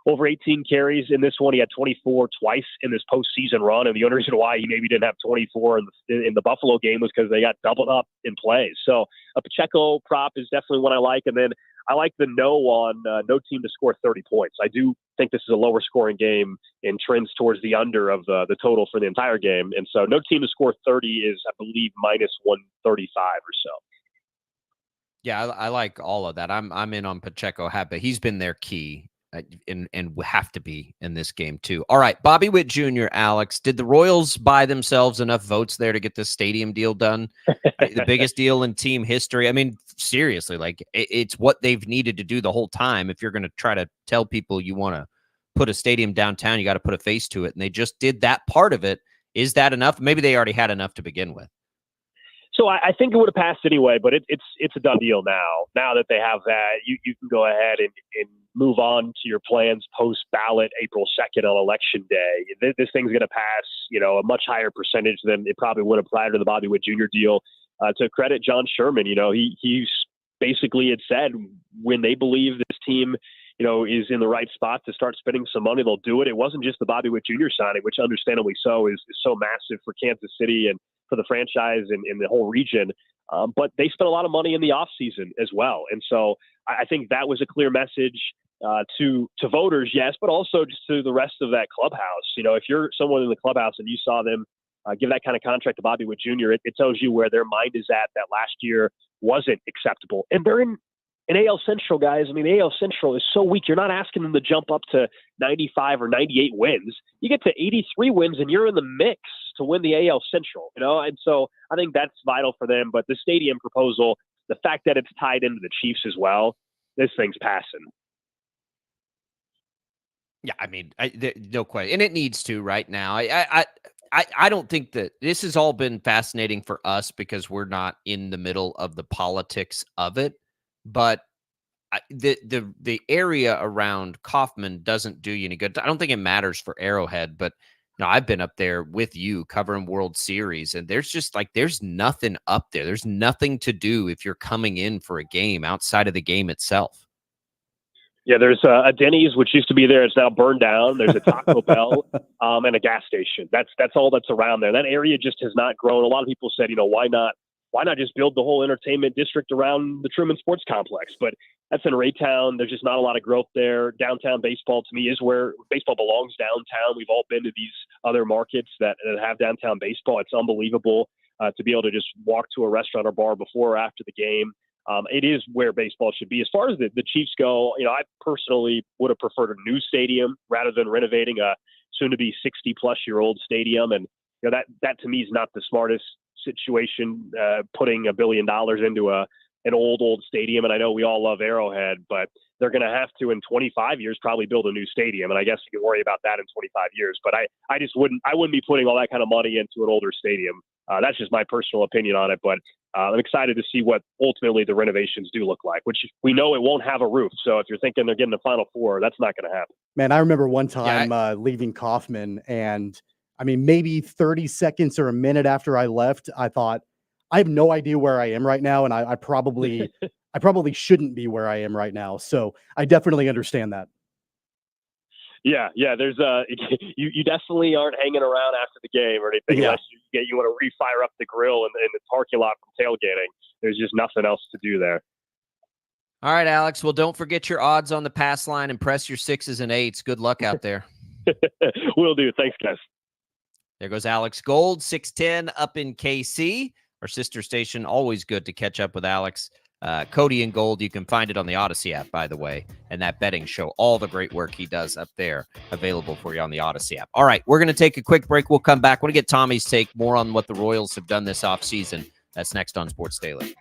over 18 carries in this one. He had 24 twice in this postseason run. And the only reason why he maybe didn't have 24 in the Buffalo game was because they got doubled up in plays. So a Pacheco prop is definitely one I like. And then I like the no team to score 30 points. I do think this is a lower scoring game and trends towards the under of the total for the entire game. And so no team to score 30 is, I believe, -135 or so. Yeah, I like all of that. I'm in on Pacheco, but he's been their key. And have to be in this game too. All right, Bobby Witt Jr., Alex, did the Royals buy themselves enough votes there to get this stadium deal done? The biggest deal in team history. I mean, seriously, like it's what they've needed to do the whole time. If you're going to try to tell people you want to put a stadium downtown, you got to put a face to it. And they just did that part of it. Is that enough? Maybe they already had enough to begin with. So I think it would have passed anyway, but it's a done deal now. Now that they have that, you can go ahead and move on to your plans post-ballot April 2nd on Election Day. This thing's going to pass, a much higher percentage than it probably would have prior to the Bobby Witt Jr. deal. To credit John Sherman, he's basically had said when they believe this team, is in the right spot to start spending some money, they'll do it. It wasn't just the Bobby Witt Jr. signing, which understandably so is so massive for Kansas City and for the franchise and the whole region. But they spent a lot of money in the offseason as well. And so I think that was a clear message to voters, yes, but also just to the rest of that clubhouse. If you're someone in the clubhouse and you saw them give that kind of contract to Bobby Witt Jr., it tells you where their mind is at, that last year wasn't acceptable. And they're in AL Central, guys. I mean, AL Central is so weak. You're not asking them to jump up to 95 or 98 wins. You get to 83 wins and you're in the mix to win the AL Central, And so I think that's vital for them. But the stadium proposal, the fact that it's tied into the Chiefs as well, this thing's passing. Yeah, I mean, no question. And it needs to right now. I don't think that this has all been fascinating for us because we're not in the middle of the politics of it. But the area around Kauffman doesn't do you any good. I don't think it matters for Arrowhead, but I've been up there with you covering World Series, and there's nothing up there. There's nothing to do if you're coming in for a game outside of the game itself. Yeah, there's a Denny's, which used to be there. It's now burned down. There's a Taco Bell and a gas station. That's all that's around there. That area just has not grown. A lot of people said, why not just build the whole entertainment district around the Truman Sports Complex? But that's in Raytown. There's just not a lot of growth there. Downtown baseball, to me, is where baseball belongs downtown. We've all been to these other markets that have downtown baseball. It's unbelievable to be able to just walk to a restaurant or bar before or after the game. It is where baseball should be. As far as the Chiefs go, I personally would have preferred a new stadium rather than renovating a soon-to-be 60-plus-year-old stadium. And that to me is not the smartest situation, putting $1 billion into an old stadium. And I know we all love Arrowhead, but they're going to have to, in 25 years, probably build a new stadium. And I guess you can worry about that in 25 years. But I just wouldn't be putting all that kind of money into an older stadium. That's just my personal opinion on it. But I'm excited to see what ultimately the renovations do look like, which we know it won't have a roof. So if you're thinking they're getting the Final Four, that's not going to happen. Man, I remember one time leaving Kauffman, and maybe 30 seconds or a minute after I left, I thought, I have no idea where I am right now, and I probably shouldn't be where I am right now. So I definitely understand that. Yeah. There's you definitely aren't hanging around after the game or anything unless you want to refire up the grill in the parking lot from tailgating. There's just nothing else to do there. All right, Alex. Well, don't forget your odds on the pass line and press your 6s and 8s. Good luck out there. Will do. Thanks, guys. There goes Alex Gold, 610 up in KC, our sister station. Always good to catch up with Alex. Cody and Gold, you can find it on the Odyssey app, by the way, and that betting show, all the great work he does up there, available for you on the Odyssey app. All right, we're going to take a quick break. We'll come back. We're going to get Tommy's take more on what the Royals have done this offseason. That's next on Sports Daily.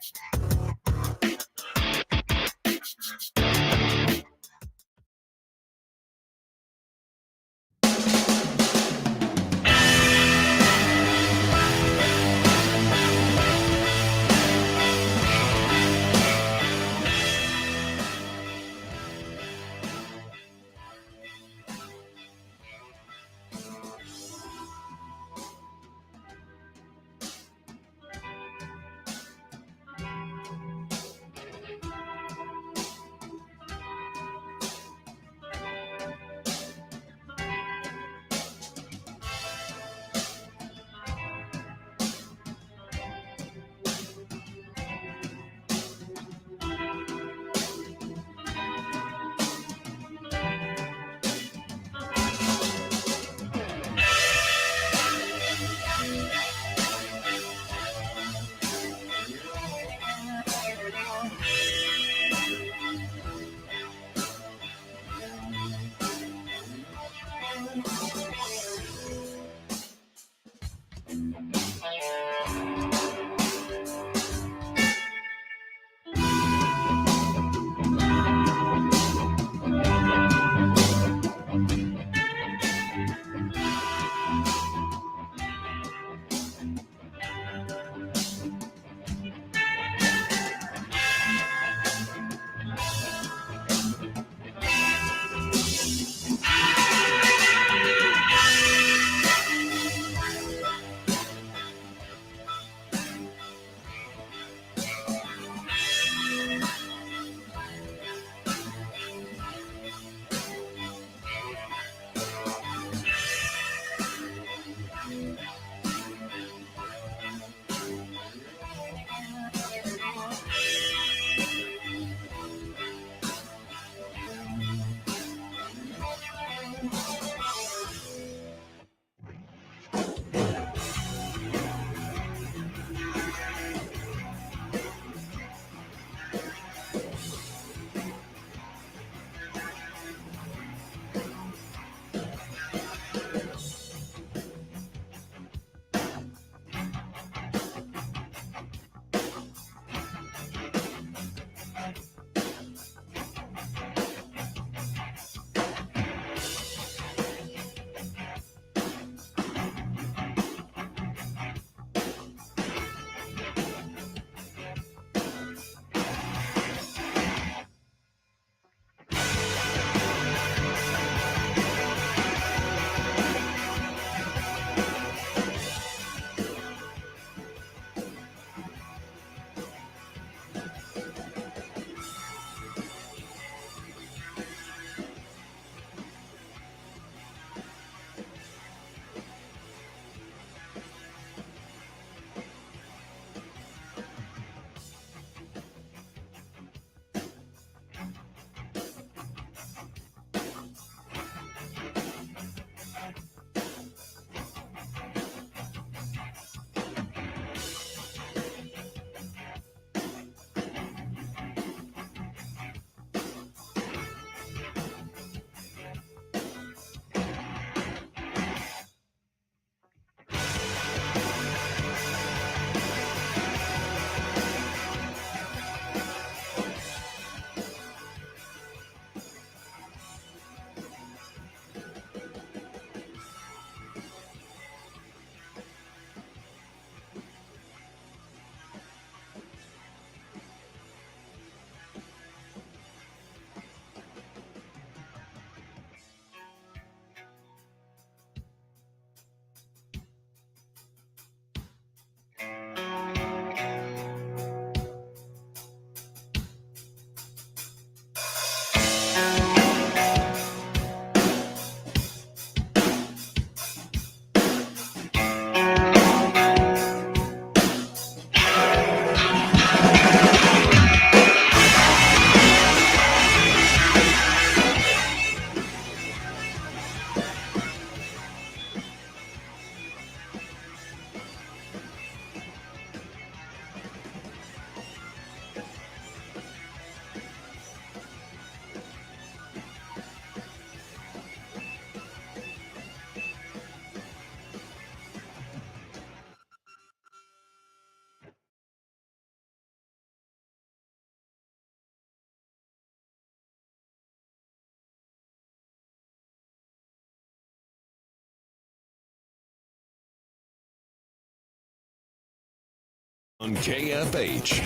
on KFH.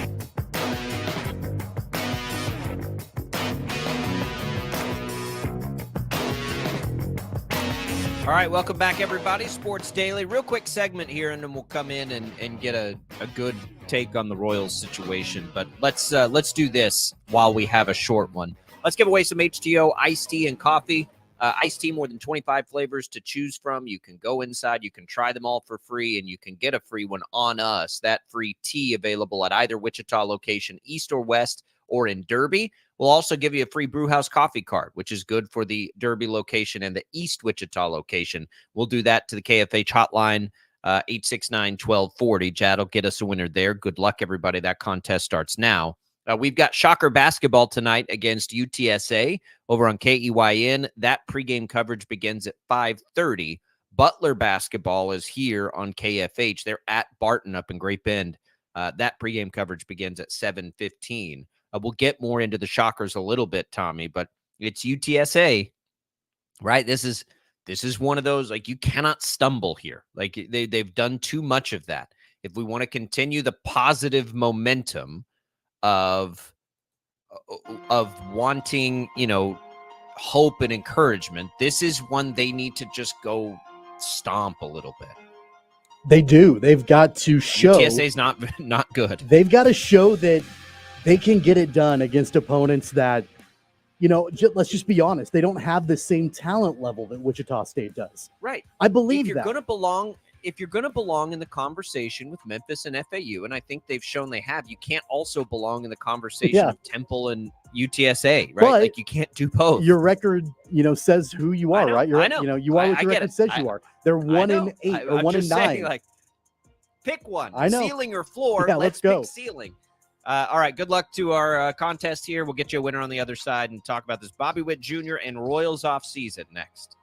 All right, welcome back, everybody. Sports Daily. Real quick segment here, and then we'll come in and get a good take on the Royals situation. But let's do this while we have a short one. Let's give away some HTO iced tea and coffee. Iced tea, more than 25 flavors to choose from. You can go inside, you can try them all for free, and you can get a free one on us. That free tea available at either Wichita location, east or west, or in Derby. We'll also give you a free Brewhouse coffee card, which is good for the Derby location and the East Wichita location. We'll do that to the KFH hotline, 869-1240. Jad will get us a winner there. Good luck, everybody. That contest starts now. We've got Shocker basketball tonight against UTSA over on KEYN. That pregame coverage begins at 5:30. Butler basketball is here on KFH. They're at Barton up in Great Bend. That pregame coverage begins at 7:15. We'll get more into the Shockers a little bit, Tommy, but it's UTSA, right? This is one of those, like, you cannot stumble here. Like, they've done too much of that. If we want to continue the positive momentum of wanting, hope and encouragement, this is one they need to just go stomp a little bit. They do. They've got to show. UTSA's not good. They've got to show that they can get it done against opponents that, let's just be honest, they don't have the same talent level that Wichita State does. Right. I believe if you're that. If you're going to belong in the conversation with Memphis and FAU, and I think they've shown they have, you can't also belong in the conversation of Temple and UTSA, right? But like, you can't do both. Your record, says who you are, right? I know. You are what your record says you are. They're 1-8 or 1-9. Like, pick one. I know. Ceiling or floor. Yeah, let's go. Pick ceiling. All right, good luck to our contest here. We'll get you a winner on the other side and talk about this Bobby Witt Jr. and Royals off season next.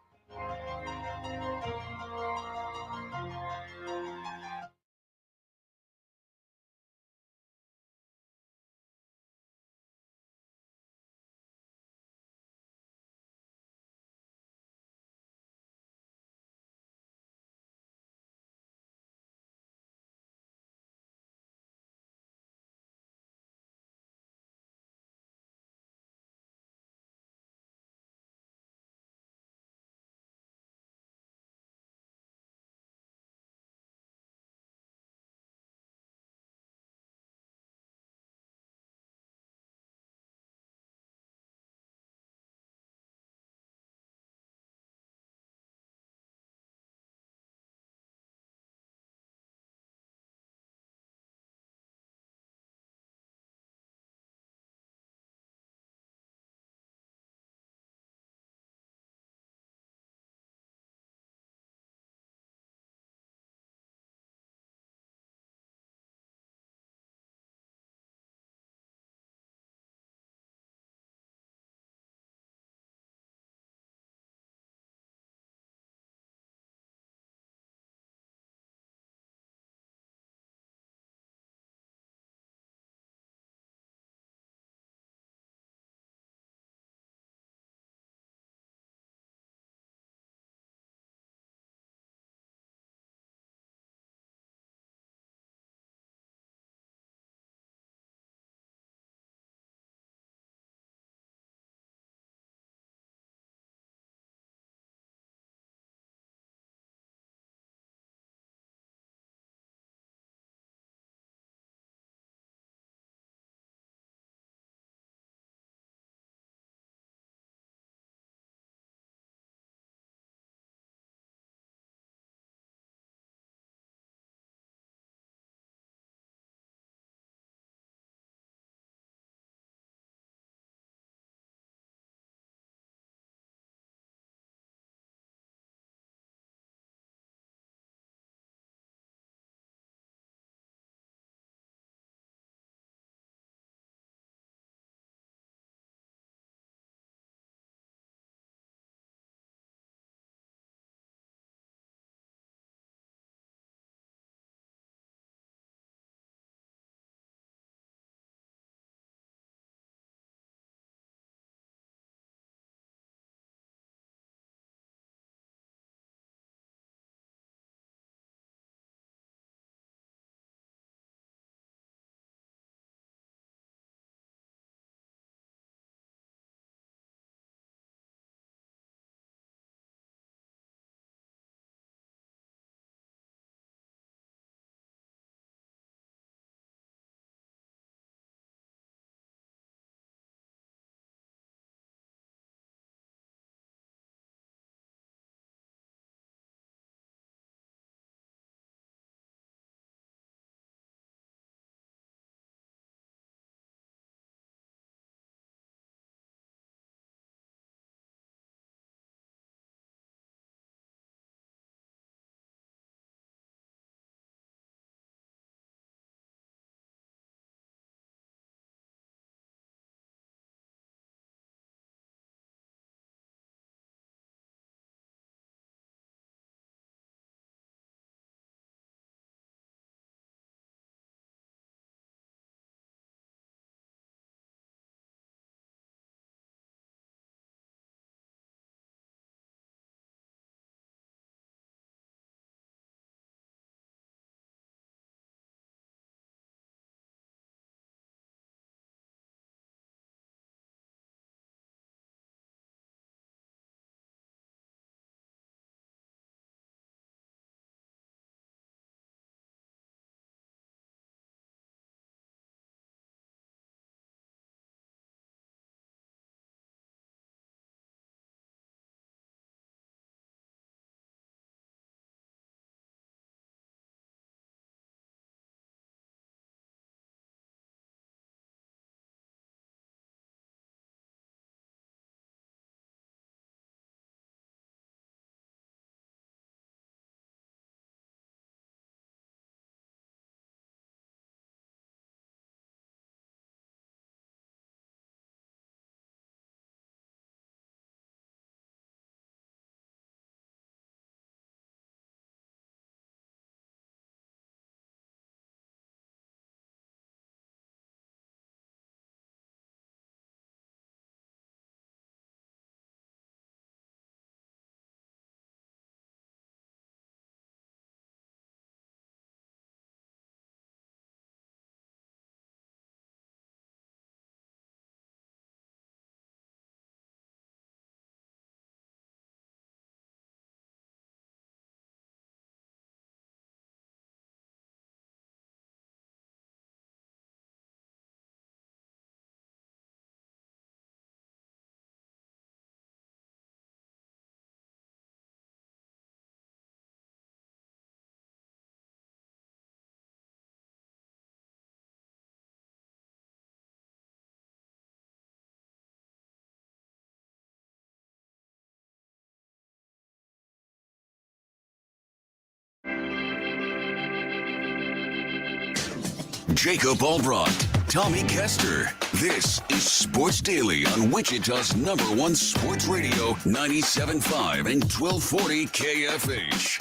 Jacob Albracht, Tommy Castor. This is Sports Daily on Wichita's #1 sports radio, 97.5 and 1240 KFH.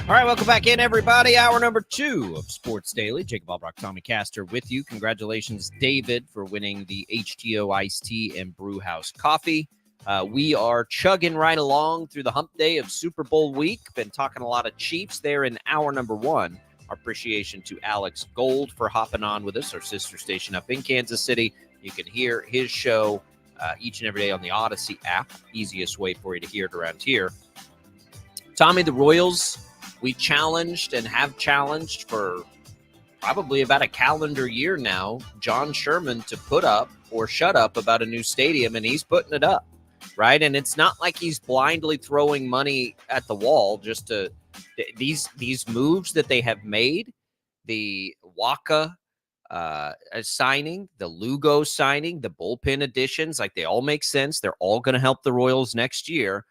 All right, welcome back in, everybody. Hour number 2 of Sports Daily. Jacob Albracht, Tommy Castor with you. Congratulations, David, for winning the HTO Iced Tea and Brewhouse Coffee. We are chugging right along through the hump day of Super Bowl week. Been talking a lot of Chiefs there in hour number 1. Our appreciation to Alex Gold for hopping on with us, our sister station up in Kansas City. You can hear his show each and every day on the Odyssey app. Easiest way for you to hear it around here. Tommy, the Royals, we challenged and have challenged for probably about a calendar year now, John Sherman to put up or shut up about a new stadium, and he's putting it up, right? And it's not like he's blindly throwing money at the wall. Just to these moves that they have made, the Waka signing, the Lugo signing, the bullpen additions, like they all make sense. They're all going to help the Royals next year.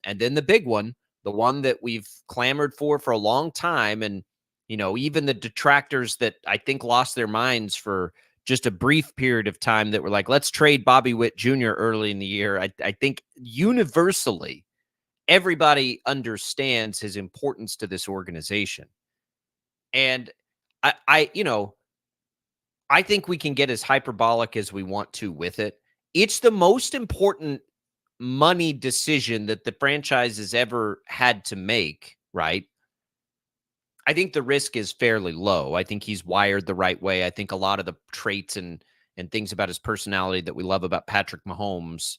And then the big one, the one that we've clamored for a long time. And, you know, even the detractors that I think lost their minds for just a brief period of time that were like, let's trade Bobby Witt Jr. early in the year. I think universally, everybody understands his importance to this organization. And I think we can get as hyperbolic as we want to with it. It's the most important money decision that the franchise has ever had to make, right? I think the risk is fairly low. I think he's wired the right way. I think a lot of the traits and things about his personality that we love about Patrick Mahomes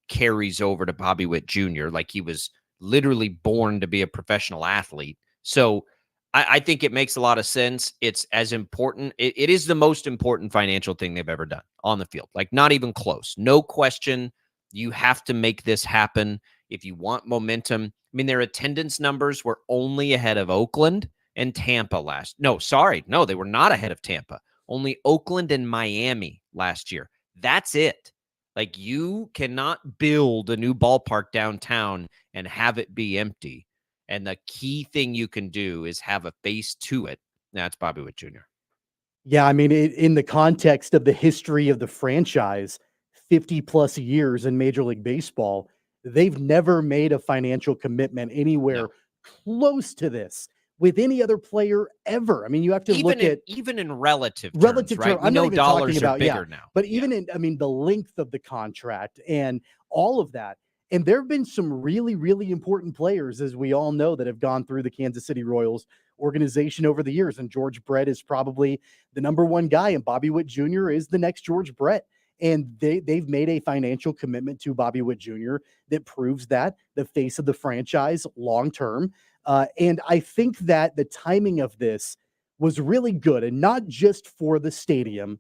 carries over to Bobby Witt Jr. Like he was literally born to be a professional athlete. So I think it makes a lot of sense. It's as important. It is the most important financial thing they've ever done on the field. Like not even close. No question. You have to make this happen if you want momentum. I mean, their attendance numbers were only ahead of Oakland and Tampa No, they were not ahead of Tampa. Only Oakland and Miami last year. That's it. Like you cannot build a new ballpark downtown and have it be empty. And the key thing you can do is have a face to it. That's Bobby Witt Jr. Yeah, I mean, in the context of the history of the franchise, 50 plus years in Major League Baseball, they've never made a financial commitment anywhere close to this with any other player ever. I mean, you have to look at even in relative terms, right? I'm not even dollars talking about, are bigger now. But even in, I mean, the length of the contract and all of that. And there have been some really, really important players, as we all know, that have gone through the Kansas City Royals organization over the years. And George Brett is probably the number one guy, and Bobby Witt Jr. is the next George Brett. And they've made a financial commitment to Bobby Witt Jr. that proves that the face of the franchise long term. And I think that the timing of this was really good, and not just for the stadium,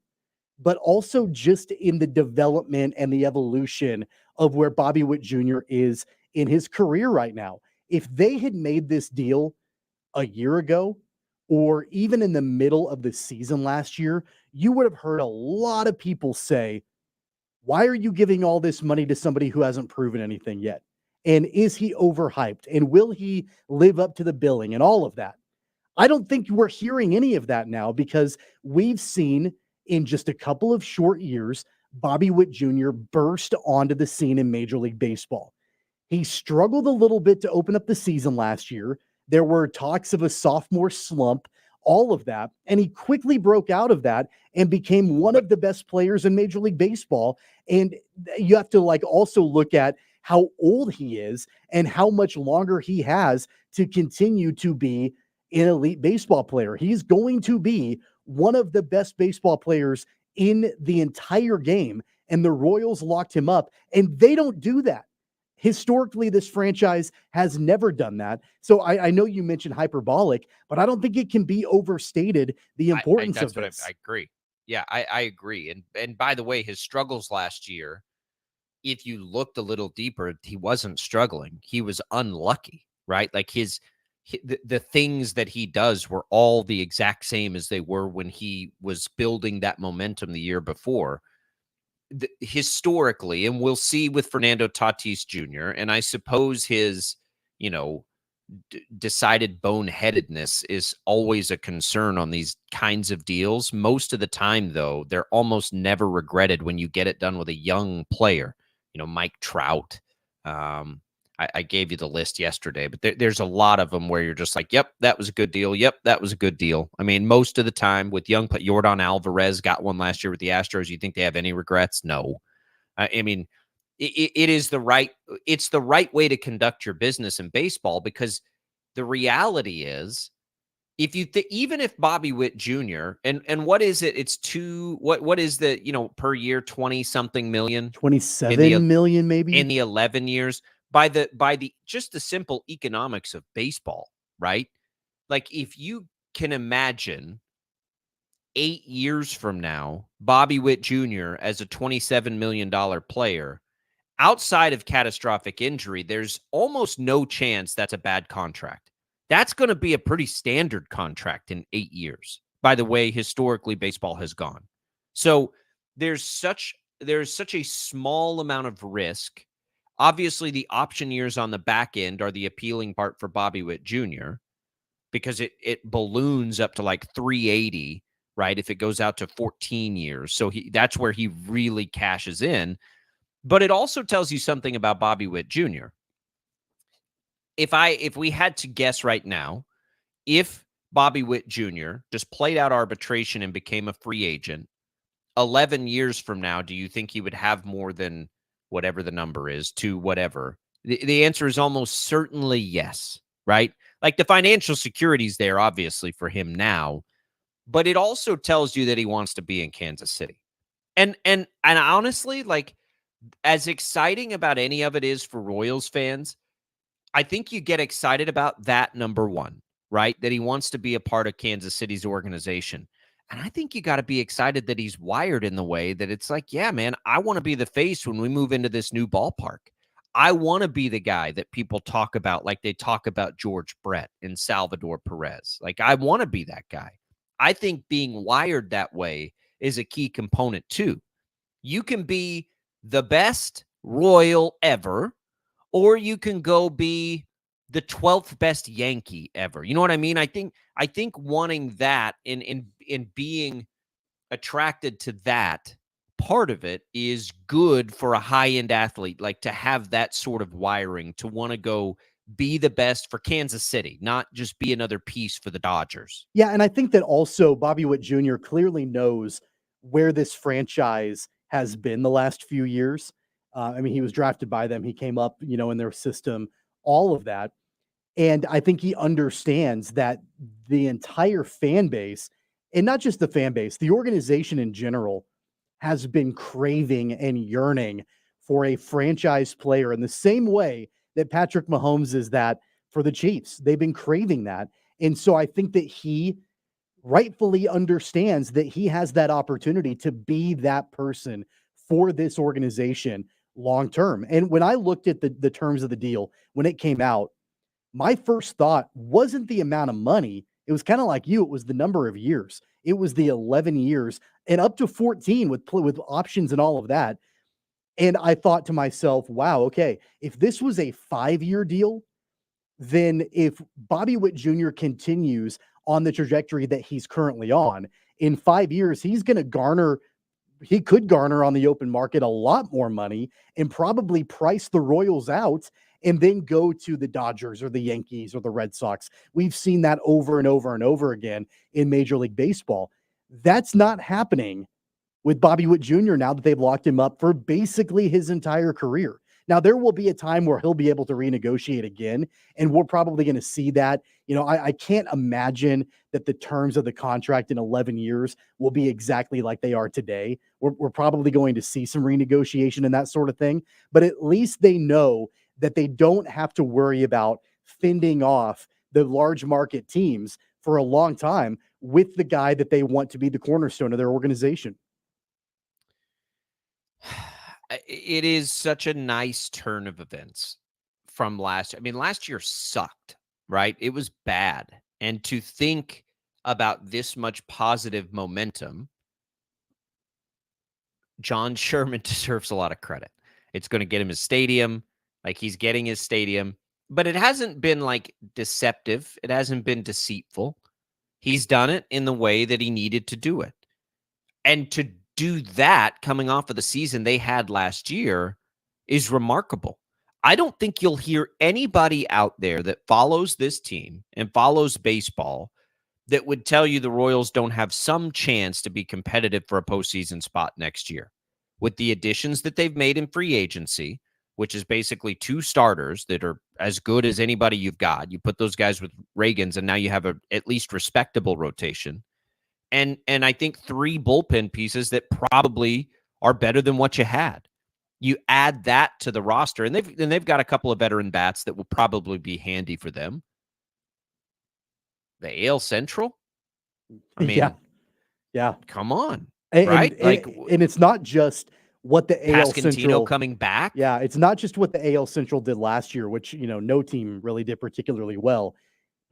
but also just in the development and the evolution of where Bobby Witt Jr. is in his career right now. If they had made this deal a year ago, or even in the middle of the season last year, you would have heard a lot of people say, why are you giving all this money to somebody who hasn't proven anything yet? And is he overhyped? And will he live up to the billing and all of that? I don't think we're hearing any of that now, because we've seen in just a couple of short years, Bobby Witt Jr. burst onto the scene in Major League Baseball. He struggled a little bit to open up the season last year. There were talks of a sophomore slump, all of that. And he quickly broke out of that and became one of the best players in Major League Baseball. And you have to also look at how old he is and how much longer he has to continue to be an elite baseball player. He's going to be one of the best baseball players in the entire game. And the Royals locked him up, and they don't do that. Historically, this franchise has never done that. So I know you mentioned hyperbolic, but I don't think it can be overstated, the importance of this. I agree. Yeah, I agree. And by the way, his struggles last year, if you looked a little deeper, he wasn't struggling. He was unlucky, right? Like the things that he does were all the exact same as they were when he was building that momentum the year before. historically, and we'll see with Fernando Tatis Jr., and I suppose his, decided boneheadedness is always a concern on these kinds of deals. Most of the time, though, they're almost never regretted when you get it done with a young player. Mike Trout. I gave you the list yesterday, but there's a lot of them where you're just like, yep, that was a good deal. Yep, that was a good deal. I mean, most of the time with young, Yordan Alvarez got one last year with the Astros. You think they have any regrets? No. I mean, it's the right way to conduct your business in baseball, because the reality is, if you even if Bobby Witt Jr. and what is it? It's what is the per year 20 something million, 27 million maybe in the 11 years, by the just the simple economics of baseball, right? Like, if you can imagine 8 years from now, Bobby Witt Jr. as a $27 million player, outside of catastrophic injury, there's almost no chance that's a bad contract. That's going to be a pretty standard contract in 8 years, by the way historically baseball has gone. So there's such a small amount of risk. Obviously, the option years on the back end are the appealing part for Bobby Witt Jr., because it balloons up to like 380, right? If it goes out to 14 years. So that's where he really cashes in. But it also tells you something about Bobby Witt Jr. If we had to guess right now, if Bobby Witt Jr. just played out arbitration and became a free agent, 11 years from now, do you think he would have more than whatever the number is to whatever? The answer is almost certainly yes, right? Like, the financial security is there, obviously, for him now, but it also tells you that he wants to be in Kansas City. And honestly, like, as exciting about any of it is for Royals fans, I think you get excited about that, number one, right? That he wants to be a part of Kansas City's organization. And I think you got to be excited that he's wired in the way that it's like, yeah, man, I want to be the face when we move into this new ballpark. I want to be the guy that people talk about, like they talk about George Brett and Salvador Perez. Like, I want to be that guy. I think being wired that way is a key component too. You can be the best Royal ever, or you can go be the 12th best Yankee ever. You know what I mean? I think wanting that in being attracted to that part of it is good for a high-end athlete, like to have that sort of wiring, to want to go be the best for Kansas City, not just be another piece for the Dodgers. Yeah, and I think that also Bobby Witt Jr. clearly knows where this franchise has been the last few years. I mean, he was drafted by them. He came up, in their system, all of that. And I think he understands that the entire fan base, and not just the fan base, the organization in general, has been craving and yearning for a franchise player in the same way that Patrick Mahomes is that for the Chiefs. They've been craving that. And so I think that he rightfully understands that he has that opportunity to be that person for this organization long term. And when I looked at the terms of the deal, when it came out, my first thought wasn't the amount of money. It was kind of like you. It was the number of years. It was the 11 years and up to 14 with options and all of that. And I thought to myself, wow, okay, if this was a 5-year deal, then if Bobby Witt Jr. continues on the trajectory that he's currently on, in 5 years, he could garner on the open market a lot more money and probably price the Royals out and then go to the Dodgers or the Yankees or the Red Sox. We've seen that over and over and over again in Major League Baseball. That's not happening with Bobby Witt Jr. now that they've locked him up for basically his entire career. Now, there will be a time where he'll be able to renegotiate again, and we're probably going to see that. I can't imagine that the terms of the contract in 11 years will be exactly like they are today. We're probably going to see some renegotiation and that sort of thing, but at least they know that they don't have to worry about fending off the large market teams for a long time with the guy that they want to be the cornerstone of their organization. It is such a nice turn of events from last year. I mean, last year sucked, right? It was bad. And to think about this much positive momentum John Sherman deserves a lot of credit. It's going to get him his stadium. Like, he's getting his stadium, but it hasn't been like deceptive. It hasn't been deceitful. He's done it in the way that he needed to do it. And to do that coming off of the season they had last year is remarkable. I don't think you'll hear anybody out there that follows this team and follows baseball that would tell you the Royals don't have some chance to be competitive for a postseason spot next year. With the additions that they've made in free agency, which is basically 2 starters that are as good as anybody you've got. You put those guys with Reagans, and now you have a at least respectable rotation. And I think 3 bullpen pieces that probably are better than what you had. You add that to the roster, and they've got a couple of veteran bats that will probably be handy for them. The AL Central? I mean, yeah. Come on, And, right? and it's not just what the AL Pascantino Central coming back. Yeah, it's not just what the AL Central did last year, which, no team really did particularly well,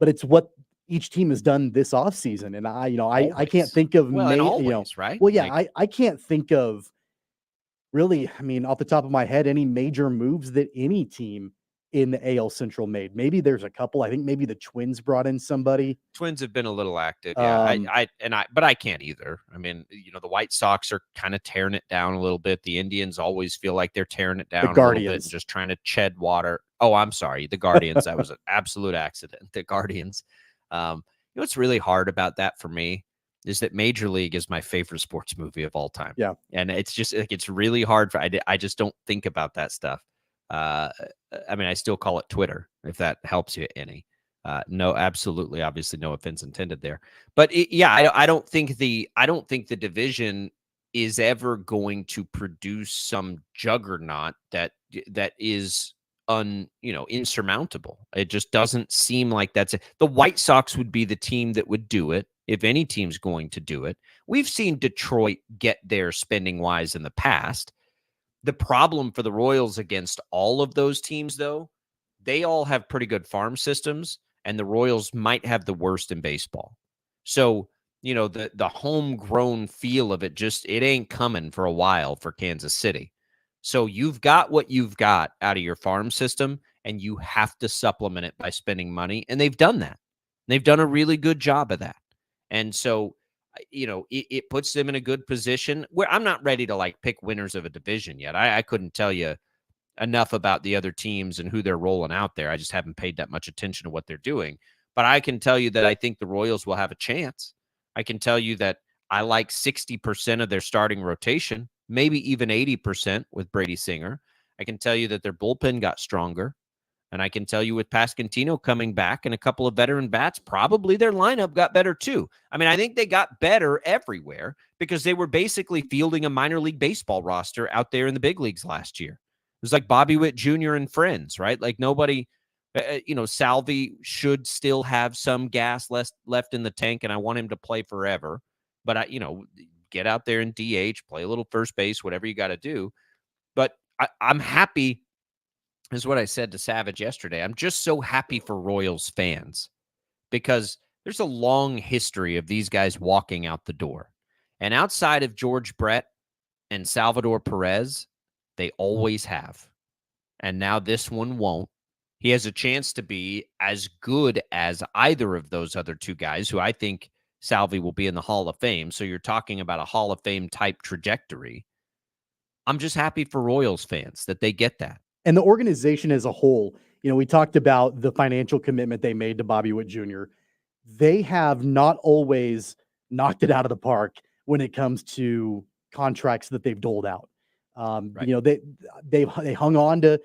but it's what each team has done this offseason. And I can't think of right? Well, yeah, I can't think of really, off the top of my head, any major moves that any team in the AL Central made. Maybe there's a couple. I think maybe the Twins brought in somebody. Twins have been a little active, yeah. But I can't either. I mean, the White Sox are kind of tearing it down a little bit. The Indians always feel like they're tearing it down a little bit and just trying to shed water. Oh, I'm sorry, the Guardians. That was an absolute accident. The Guardians. What's really hard about that for me is that Major League is my favorite sports movie of all time. Yeah, and it's just like it's really hard for I just don't think about that stuff. I still call it Twitter, if that helps you any. No, absolutely, obviously, no offense intended there. But I don't think the division is ever going to produce some juggernaut that is insurmountable. It just doesn't seem like that's it. The White Sox would be the team that would do it if any team's going to do it. We've seen Detroit get there spending wise in the past. The problem for the Royals against all of those teams, though, they all have pretty good farm systems, and the Royals might have the worst in baseball. So, the homegrown feel of it it ain't coming for a while for Kansas City. So you've got what you've got out of your farm system, and you have to supplement it by spending money, and they've done that. They've done a really good job of that. And so, it puts them in a good position where I'm not ready to pick winners of a division yet. I couldn't tell you enough about the other teams and who they're rolling out there. I just haven't paid that much attention to what they're doing. But I can tell you that I think the Royals will have a chance. I can tell you that I like 60% of their starting rotation, maybe even 80% with Brady Singer. I can tell you that their bullpen got stronger. And I can tell you with Pascantino coming back and a couple of veteran bats, probably their lineup got better too. I think they got better everywhere because they were basically fielding a minor league baseball roster out there in the big leagues last year. It was like Bobby Witt Jr. and friends, right? Like nobody, Salvi should still have some gas left in the tank, and I want him to play forever. But, get out there and DH, play a little first base, whatever you got to do. But I'm happy. Is what I said to Savage yesterday. I'm just so happy for Royals fans because there's a long history of these guys walking out the door. And outside of George Brett and Salvador Perez, they always have. And now this one won't. He has a chance to be as good as either of those other 2 guys, who I think Salvi will be in the Hall of Fame. So you're talking about a Hall of Fame type trajectory. I'm just happy for Royals fans that they get that. And the organization as a whole, we talked about the financial commitment they made to Bobby Witt Jr. They have not always knocked it out of the park when it comes to contracts that they've doled out. Right. They hung on to,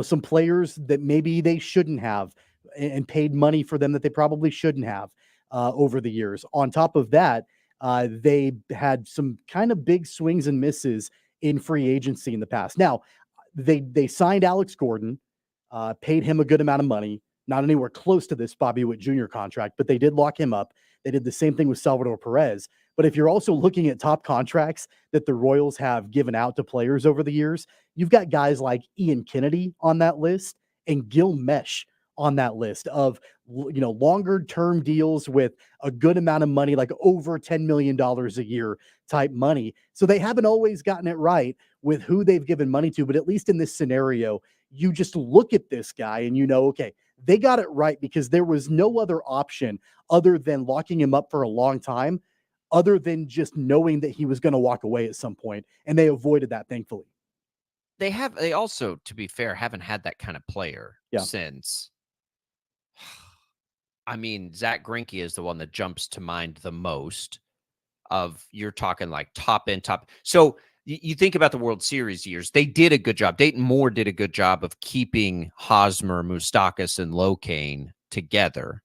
some players that maybe they shouldn't have and paid money for them that they probably shouldn't have over the years. On top of that, they had some kind of big swings and misses in free agency in the past. Now, they signed Alex Gordon, paid him a good amount of money, not anywhere close to this Bobby Witt Jr. contract, but they did lock him up. They did the same thing with Salvador Perez. But if you're also looking at top contracts that the Royals have given out to players over the years, you've got guys like Ian Kennedy on that list and Gil Mesh on that list of, longer term deals with a good amount of money, like over $10 million a year type money. So they haven't always gotten it right with who they've given money to, but at least in this scenario, you just look at this guy and okay, they got it right because there was no other option other than locking him up for a long time, other than just knowing that he was going to walk away at some point, and they avoided that, thankfully. They also, to be fair, haven't had that kind of player since. I mean, Zach Greinke is the one that jumps to mind the most of, you're talking like top end, top. So you think about the World Series years, they did a good job. Dayton Moore did a good job of keeping Hosmer, Moustakas, and Locane together.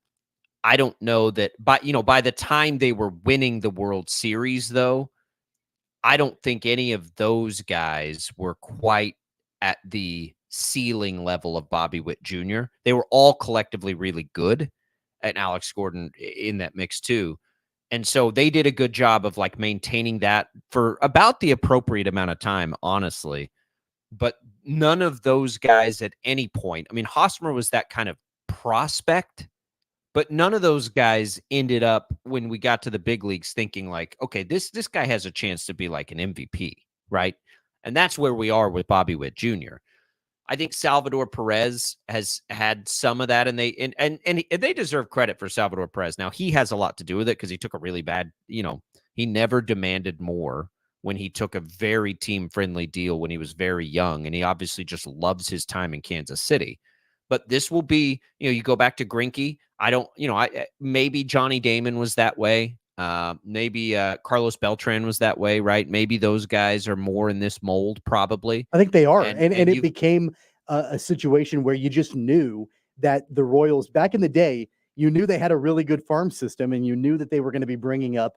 I don't know that by the time they were winning the World Series, though, I don't think any of those guys were quite at the ceiling level of Bobby Witt Jr. They were all collectively really good, and Alex Gordon in that mix too. And so they did a good job of like maintaining that for about the appropriate amount of time, honestly. But none of those guys at any point, I mean, Hosmer was that kind of prospect, but none of those guys ended up, when we got to the big leagues, thinking like, okay, this guy has a chance to be like an MVP, right? And that's where we are with Bobby Witt Jr. I think Salvador Perez has had some of that, and they deserve credit for Salvador Perez. Now, he has a lot to do with it because he took a really bad, he never demanded more when he took a very team-friendly deal when he was very young, and he obviously just loves his time in Kansas City. But this will be, you go back to Greinke. Maybe Johnny Damon was that way. Maybe Carlos Beltran was that way, right? Maybe those guys are more in this mold, probably. I think they are. And it became a situation where you just knew that the Royals, back in the day, you knew they had a really good farm system, and you knew that they were going to be bringing up,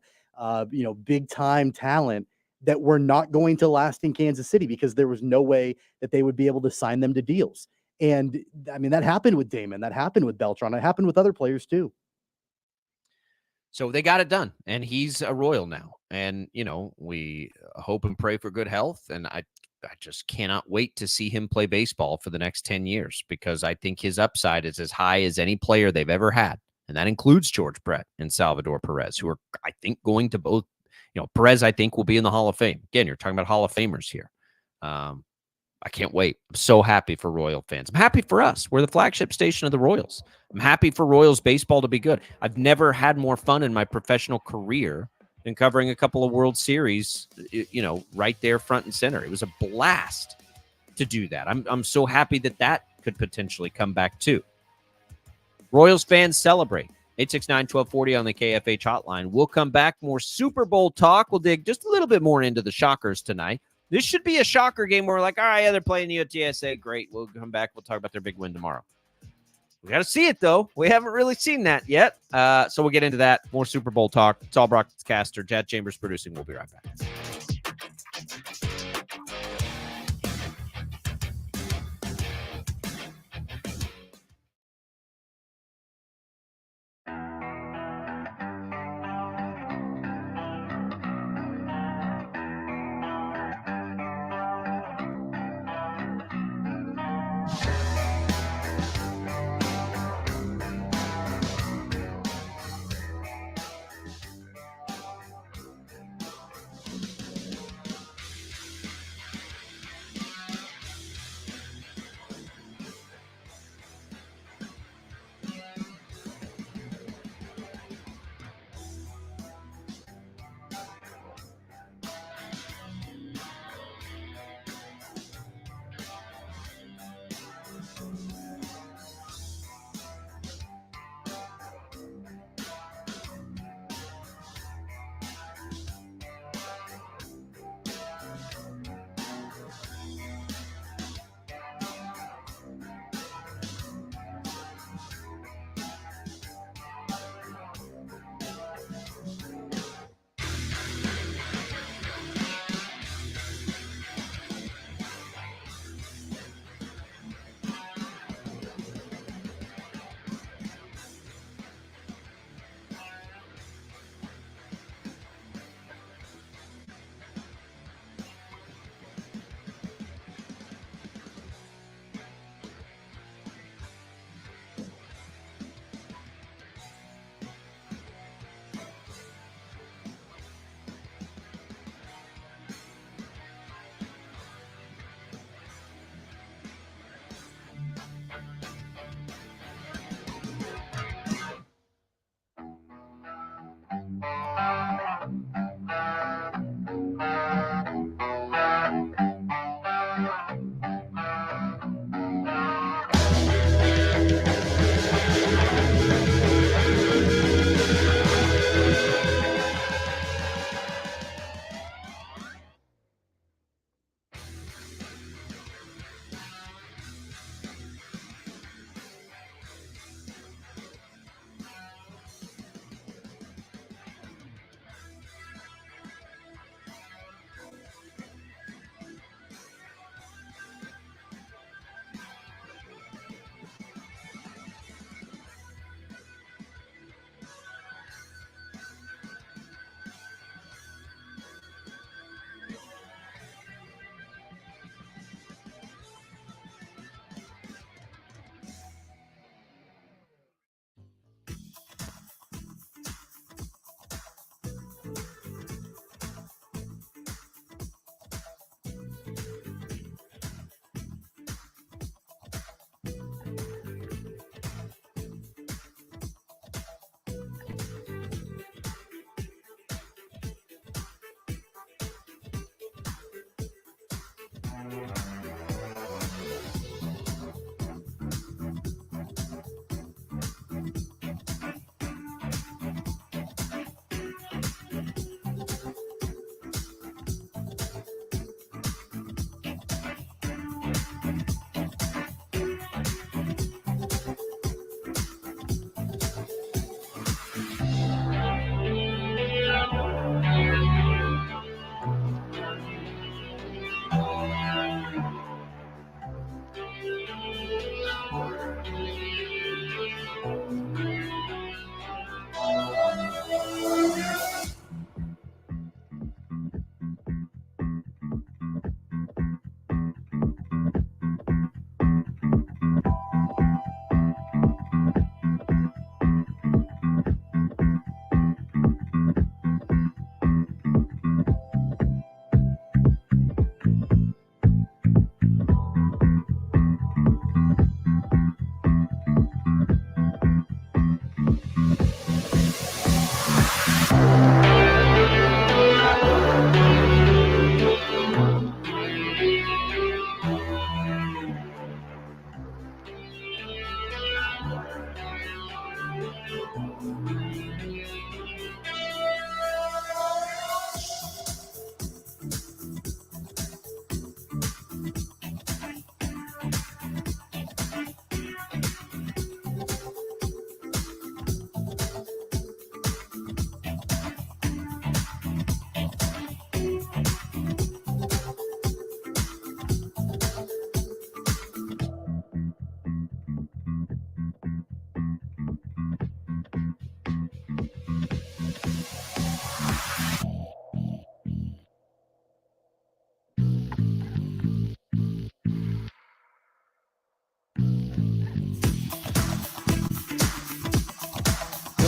big time talent that were not going to last in Kansas City because there was no way that they would be able to sign them to deals. And I mean, that happened with Damon, that happened with Beltran, it happened with other players too. So they got it done, and he's a Royal now. And, we hope and pray for good health. And I just cannot wait to see him play baseball for the next 10 years, because I think his upside is as high as any player they've ever had. And that includes George Brett and Salvador Perez, who are, I think, going to both, Perez, I think, will be in the Hall of Fame. Again, you're talking about Hall of Famers here. I can't wait. I'm so happy for Royal fans. I'm happy for us. We're the flagship station of the Royals. I'm happy for Royals baseball to be good. I've never had more fun in my professional career than covering a couple of World Series, right there front and center. It was a blast to do that. I'm so happy that could potentially come back too. Royals fans, celebrate. 869-1240 on the KFH hotline. We'll come back. More Super Bowl talk. We'll dig just a little bit more into the Shockers tonight. This should be a shocker game where we're like, all right, yeah, they're playing UTSA. Great. We'll come back. We'll talk about their big win tomorrow. We got to see it, though. We haven't really seen that yet. So we'll get into that. More Super Bowl talk. It's Albracht, it's Castor. Chad Chambers producing. We'll be right back.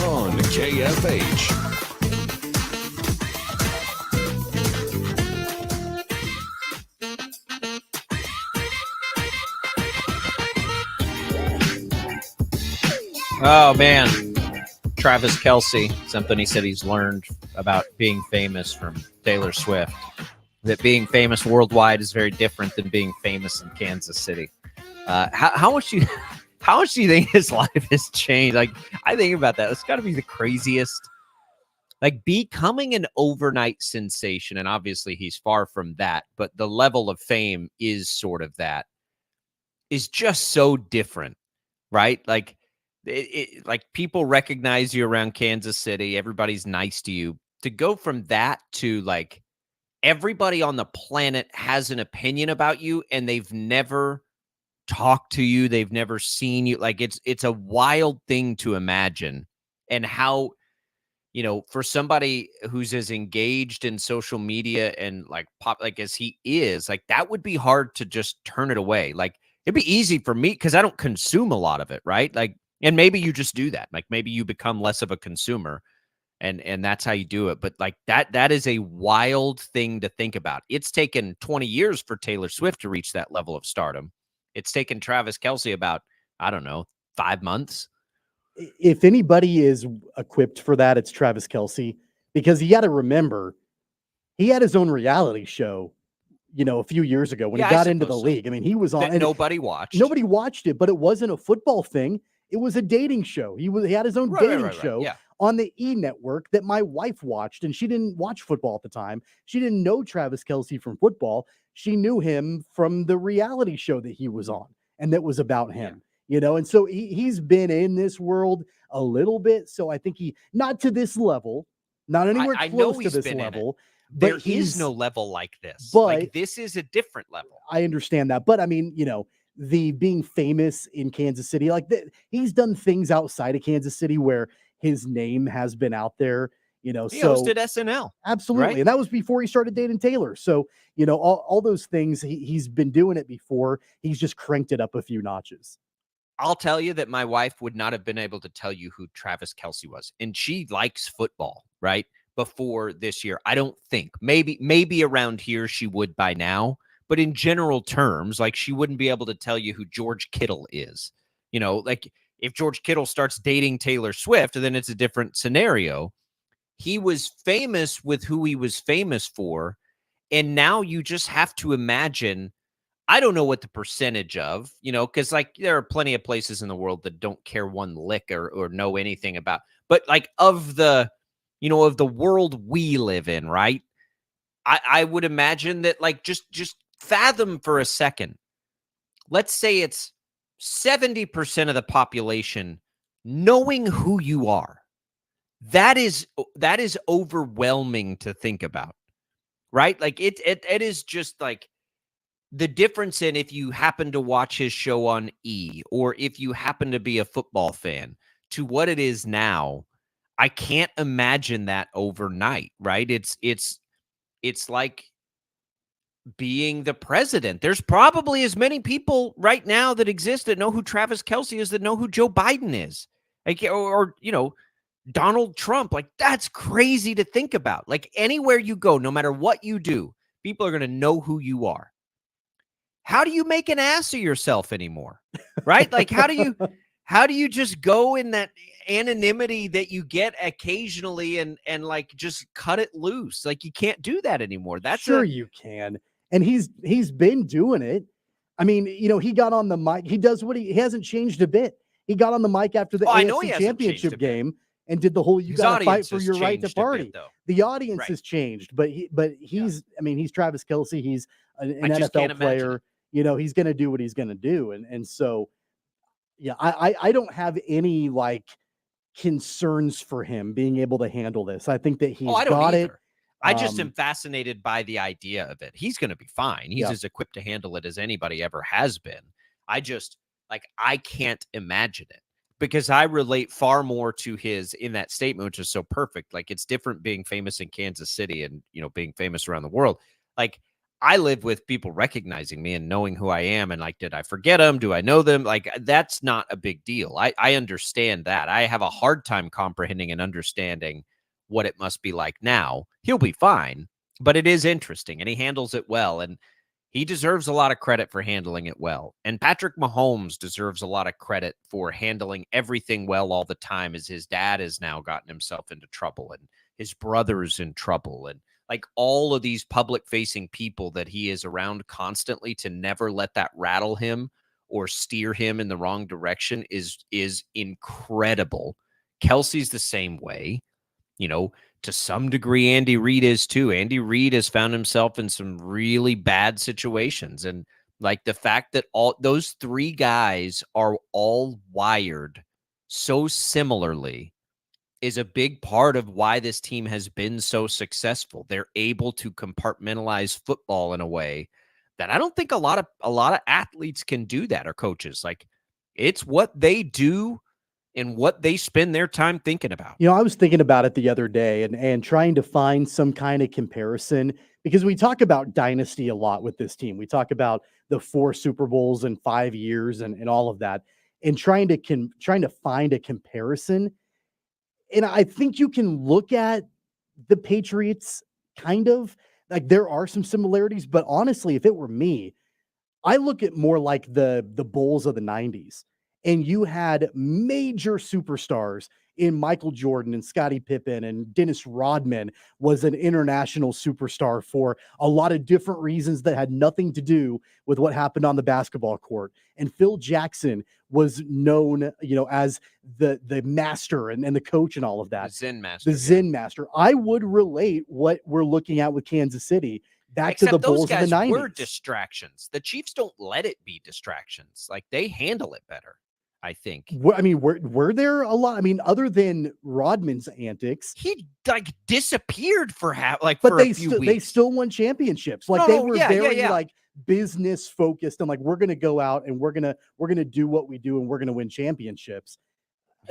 On KFH. Oh, man. Travis Kelce, something he said he's learned about being famous from Taylor Swift, that being famous worldwide is very different than being famous in Kansas City. How much do you think his life has changed? Like, I think about that. It's got to be the craziest. Like, becoming an overnight sensation, and obviously he's far from that, but the level of fame is sort of that, is just so different, right? Like, like people recognize you around Kansas City. Everybody's nice to you. To go from that to like everybody on the planet has an opinion about you and they've never talked to you. They've never seen you. Like it's a wild thing to imagine. And how, for somebody who's as engaged in social media and like pop, like as he is, like that would be hard to just turn it away. Like it'd be easy for me because I don't consume a lot of it. Right. Like, and maybe you just do that. Like maybe you become less of a consumer and that's how you do it. But like that is a wild thing to think about. It's taken 20 years for Taylor Swift to reach that level of stardom. It's taken Travis Kelce about, I don't know, 5 months. If anybody is equipped for that, it's Travis Kelce, because you got to remember he had his own reality show, a few years ago when he got into the league. I mean, he was on that nobody watched. Nobody watched it, but it wasn't a football thing. It was a dating show. He had his own dating show on the E! Network that my wife watched, and she didn't watch football at the time. She didn't know Travis Kelce from football. She knew him from the reality show that he was on, and that was about him. And so he's been in this world a little bit. So I think not to this level, not anywhere close to this level. There is no level like this. But like this is a different level. I understand that. But I mean, the being famous in Kansas City, like he's done things outside of Kansas City where his name has been out there, He hosted SNL. Absolutely. Right? And that was before he started dating Taylor. So, all those things, he's been doing it before. He's just cranked it up a few notches. I'll tell you that my wife would not have been able to tell you who Travis Kelce was. And she likes football, right? Before this year. I don't think. Maybe around here she would by now. But in general terms, like she wouldn't be able to tell you who George Kittle is. Like if George Kittle starts dating Taylor Swift, then it's a different scenario. He was famous with who he was famous for. And now you just have to imagine I don't know what the percentage of, because like there are plenty of places in the world that don't care one lick or know anything about, but like of the world we live in, right? I would imagine that like just fathom for a second. Let's say it's 70% of the population knowing who you are. That is overwhelming to think about, right? Like it is just like the difference in if you happen to watch his show on E or if you happen to be a football fan to what it is now. I can't imagine that overnight, right? It's like being the president. There's probably as many people right now that exist that know who Travis Kelce is that know who Joe Biden is. Like, or Donald Trump. Like, that's crazy to think about. Like, anywhere you go, no matter what you do, people are going to know who you are. How do you make an ass of yourself anymore? Right? Like, how do you just go in that anonymity that you get occasionally and like just cut it loose? Like, you can't do that anymore. That's sure you can. And he's been doing it. I mean, he got on the mic. He does what he hasn't changed a bit. He got on the mic after the AFC Championship game and did the whole "you got to fight for your right to party." The audience has changed, but he's I mean, he's Travis Kelce. He's an NFL player. He's going to do what he's going to do, and so yeah, I don't have any like concerns for him being able to handle this. I think that he's got it. I just am fascinated by the idea of it. He's going to be fine. He's as equipped to handle it as anybody ever has been. I can't imagine it because I relate far more to his in that statement, which is so perfect. Like, it's different being famous in Kansas City and, being famous around the world. Like, I live with people recognizing me and knowing who I am. And like, did I forget them? Do I know them? Like, that's not a big deal. I understand that. I have a hard time comprehending and understanding what it must be like now. He'll be fine, but it is interesting and he handles it well. And he deserves a lot of credit for handling it well. And Patrick Mahomes deserves a lot of credit for handling everything well all the time, as his dad has now gotten himself into trouble and his brother's in trouble. And like all of these public facing people that he is around constantly, to never let that rattle him or steer him in the wrong direction is incredible. Kelsey's the same way. To some degree, Andy Reid is too. Andy Reid has found himself in some really bad situations. And like the fact that all those three guys are all wired so similarly is a big part of why this team has been so successful. They're able to compartmentalize football in a way that I don't think a lot of athletes can do that, or coaches. Like, it's what they do and what they spend their time thinking about. I was thinking about it the other day and trying to find some kind of comparison, because we talk about dynasty a lot with this team. We talk about the 4 Super Bowls in 5 years and all of that, and trying to find a comparison. And I think you can look at the Patriots kind of like there are some similarities, but honestly, if it were me, I look at more like the Bulls of the 90s. And you had major superstars in Michael Jordan and Scottie Pippen, and Dennis Rodman was an international superstar for a lot of different reasons that had nothing to do with what happened on the basketball court. And Phil Jackson was known, as the master and the coach and all of that. The Zen master. I would relate what we're looking at with Kansas City back to the Bulls of the 90s. Were distractions. The Chiefs don't let it be distractions. Like, they handle it better, I think. Were there a lot? I mean, other than Rodman's antics, he like disappeared for a few weeks. They still won championships. Like, they were very like business focused and like, we're going to go out and we're going to do what we do and we're going to win championships.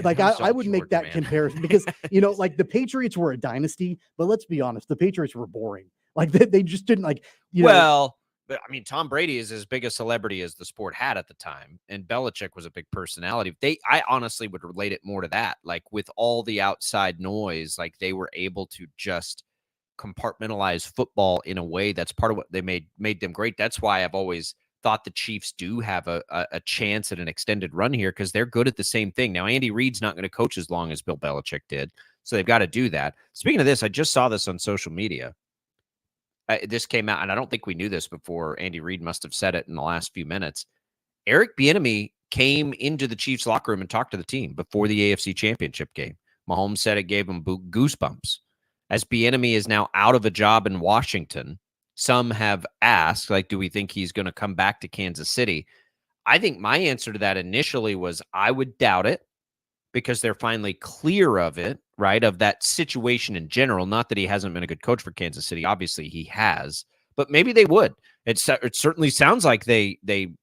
Like, I would make that comparison because, like, the Patriots were a dynasty, but let's be honest, the Patriots were boring. Like, they just didn't like, But I mean, Tom Brady is as big a celebrity as the sport had at the time, and Belichick was a big personality. I honestly would relate it more to that. Like, with all the outside noise, like, they were able to just compartmentalize football in a way that's part of what they made them great. That's why I've always thought the Chiefs do have a chance at an extended run here, because they're good at the same thing. Now, Andy Reid's not going to coach as long as Bill Belichick did, so they've got to do that. Speaking of this, I just saw this on social media. this came out, and I don't think we knew this before. Andy Reid must have said it in the last few minutes. Eric Bieniemy came into the Chiefs locker room and talked to the team before the AFC Championship game. Mahomes said it gave him goosebumps. As Bieniemy is now out of a job in Washington, some have asked, like, do we think he's going to come back to Kansas City? I think my answer to that initially was I would doubt it, because they're finally clear of it, right, of that situation in general. Not that he hasn't been a good coach for Kansas City. Obviously, he has. But maybe they would. It certainly sounds like they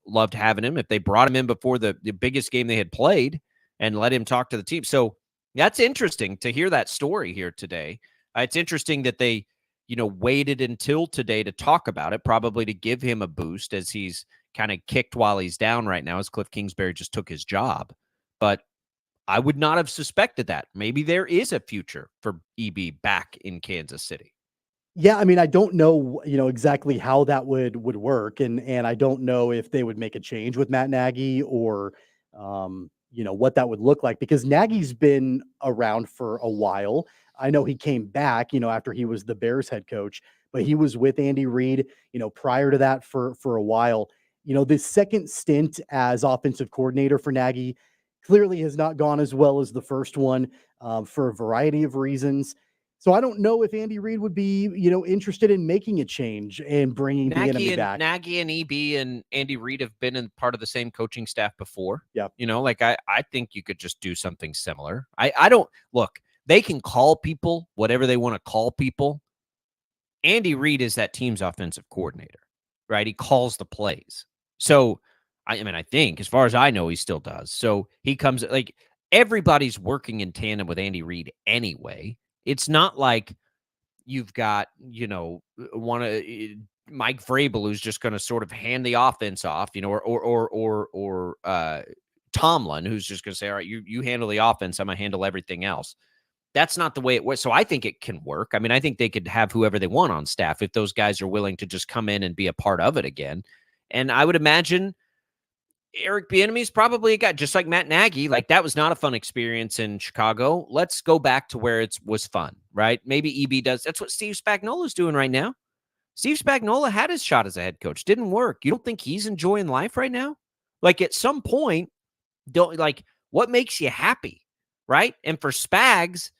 loved having him. If they brought him in before the biggest game they had played and let him talk to the team. So that's interesting to hear that story here today. It's interesting that they, waited until today to talk about it, probably to give him a boost as he's kind of kicked while he's down right now, as Cliff Kingsbury just took his job. But I would not have suspected that. Maybe there is a future for EB back in Kansas City. Yeah, I mean, I don't know, exactly how that would work, and I don't know if they would make a change with Matt Nagy or, what that would look like, because Nagy's been around for a while. I know he came back, after he was the Bears head coach, but he was with Andy Reid, prior to that for a while. This second stint as offensive coordinator for Nagy clearly has not gone as well as the first one, for a variety of reasons. So I don't know if Andy Reid would be, interested in making a change and bringing Bieniemy back. Nagy and EB and Andy Reid have been in part of the same coaching staff before. Yeah. I think you could just do something similar. I don't look, they can call people whatever they want to call people. Andy Reid is that team's offensive coordinator, right? He calls the plays. So, I think as far as I know, he still does. So he comes, like, everybody's working in tandem with Andy Reid anyway. It's not like you've got, Mike Vrabel who's just going to sort of hand the offense off, or Tomlin who's just going to say, all right, you handle the offense, I'm going to handle everything else. That's not the way it works. So I think it can work. I think they could have whoever they want on staff if those guys are willing to just come in and be a part of it again. And I would imagine Eric Bieniemy is probably a guy just like Matt Nagy. Like, that was not a fun experience in Chicago. Let's go back to where it was fun, right? Maybe EB does. That's what Steve Spagnuolo's doing right now. Steve Spagnuolo had his shot as a head coach. Didn't work. You don't think he's enjoying life right now? Like, at some point, what makes you happy, right? And for Spags,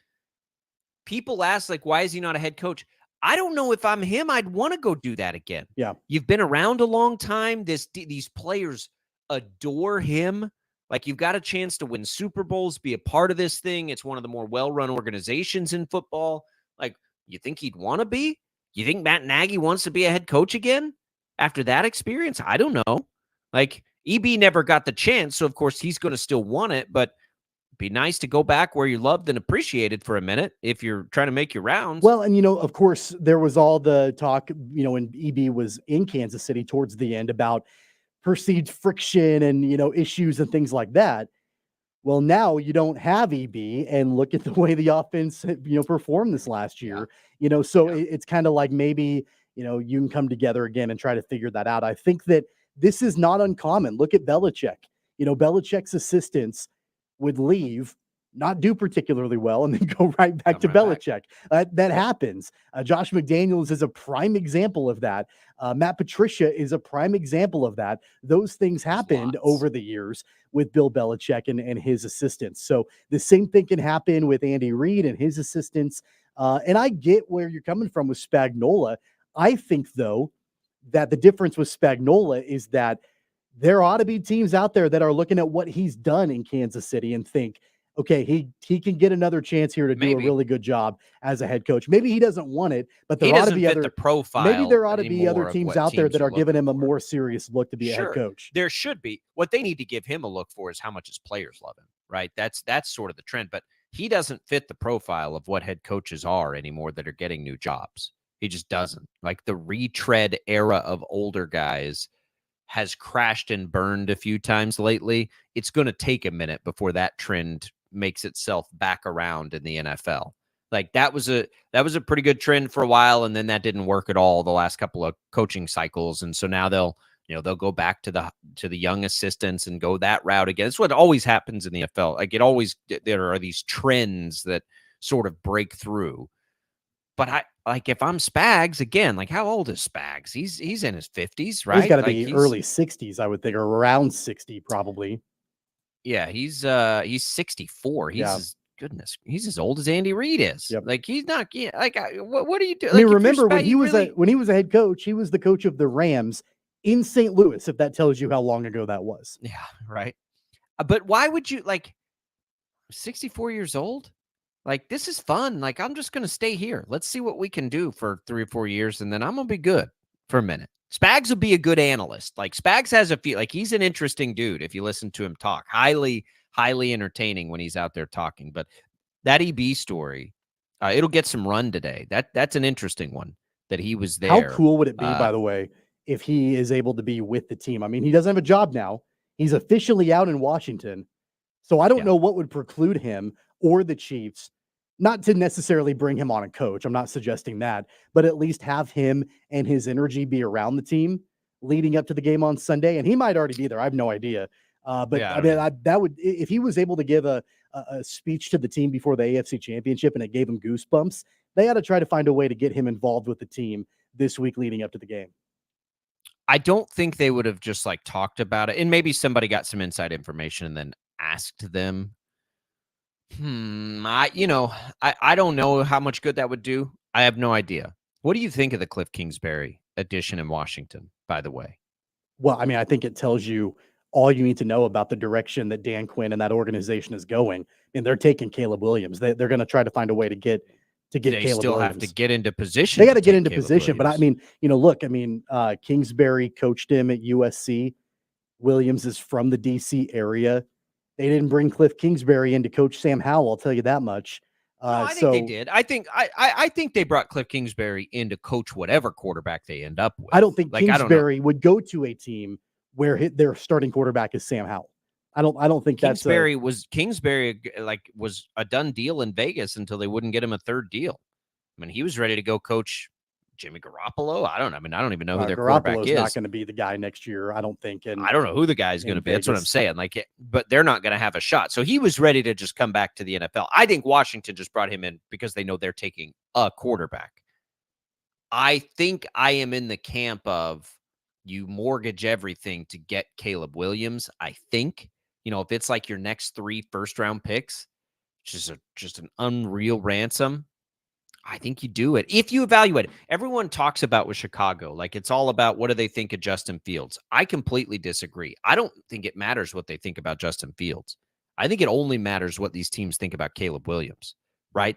people ask, like, why is he not a head coach? I don't know if I'm him. I'd want to go do that again. Yeah. You've been around a long time. These players adore him. Like, you've got a chance to win Super Bowls, be a part of this thing. It's one of the more well-run organizations in football. Like, you think he'd want to be? You think Matt Nagy wants to be a head coach again after that experience? I don't know. Like, EB never got the chance, so of course he's going to still want it, but it'd be nice to go back where you're loved and appreciated for a minute if you're trying to make your rounds. Well, and, of course, there was all the talk, when EB was in Kansas City towards the end about perceived friction and, issues and things like that. Well, now you don't have EB, and look at the way the offense, performed this last year, so it's kind of like maybe, you can come together again and try to figure that out. I think that this is not uncommon. Look at Belichick. Belichick's assistants would leave, not do particularly well, and then go right back to Belichick. That happens. Josh McDaniels is a prime example of that. Matt Patricia is a prime example of that. Those things happened over the years with Bill Belichick and his assistants. So the same thing can happen with Andy Reid and his assistants. And I get where you're coming from with Spagnuolo. I think, though, that the difference with Spagnuolo is that there ought to be teams out there that are looking at what he's done in Kansas City and think, okay, he can get another chance here to do a really good job as a head coach. Maybe he doesn't want it, but there ought to be other profile. Maybe there ought to be other teams out there that are giving him a more serious look to be a head coach. There should be. What they need to give him a look for is how much his players love him, right? That's sort of the trend, but he doesn't fit the profile of what head coaches are anymore that are getting new jobs. He just doesn't. Like, the retread era of older guys has crashed and burned a few times lately. It's going to take a minute before that trend makes itself back around in the NFL. Like, that was a pretty good trend for a while, and then that didn't work at all the last couple of coaching cycles. And so now they'll go back to the young assistants and go that route again. It's what always happens in the NFL. Like, there are these trends that sort of break through. But if I'm Spags again, like how old is Spags? He's in his 50s, right? He's got to like be early 60s, I would think, or around 60 probably. Yeah, he's 64. Yeah. He's as old as Andy Reid is. Yep. Like he's not what do you do? I mean, Like, remember when he was a head coach, he was the coach of the Rams in St. Louis, if that tells you how long ago that was. Yeah, right. But why would you 64 years old? Like, this is fun. Like, I'm just going to stay here. Let's see what we can do for 3 or 4 years, and then I'm going to be good for a minute. Spags would be a good analyst. Like, Spags has he's an interesting dude if you listen to him talk. Highly, highly entertaining when he's out there talking. But that EB story, it'll get some run today. That's an interesting one that he was there. How cool would it be, by the way, if he is able to be with the team? I mean, he doesn't have a job now. He's officially out in Washington. So I don't know what would preclude him or the Chiefs not to necessarily bring him on a coach. I'm not suggesting that, but at least have him and his energy be around the team leading up to the game on Sunday. And he might already be there. I have no idea. But I mean, that would, if he was able to give a speech to the team before the AFC Championship and it gave him goosebumps, they ought to try to find a way to get him involved with the team this week leading up to the game. I don't think they would have just talked about it. And maybe somebody got some inside information and then asked them. I don't know how much good that would do. I have no idea. What do you think of the Cliff Kingsbury addition in Washington, by the way? Well, I mean, I think it tells you all you need to know about the direction that Dan Quinn and that organization is going. And they're taking Caleb Williams. They're going to try to find a way to get Caleb Williams. They still have to get into position. They got to get into position. But I mean, look, Kingsbury coached him at USC. Williams is from the DC area. They didn't bring Cliff Kingsbury in to coach Sam Howell. I'll tell you that much. I think they did. I think they brought Cliff Kingsbury in to coach whatever quarterback they end up with. I don't think Kingsbury would go to a team where their starting quarterback is Sam Howell. I don't think Kingsbury was a done deal in Vegas until they wouldn't get him a third deal. I mean, he was ready to go coach Jimmy Garoppolo. I don't even know who their quarterback is. Not going to be the guy next year, I don't think. And I don't know who the guy is going to be. That's what I'm saying. But they're not going to have a shot. So he was ready to just come back to the NFL. I think Washington just brought him in because they know they're taking a quarterback. I think I am in the camp of you mortgage everything to get Caleb Williams. I think, if it's like your next 3 first-round picks, which is just an unreal ransom, I think you do it. If you evaluate it, everyone talks about with Chicago, it's all about what do they think of Justin Fields. I completely disagree. I don't think it matters what they think about Justin Fields. I think it only matters what these teams think about Caleb Williams, right?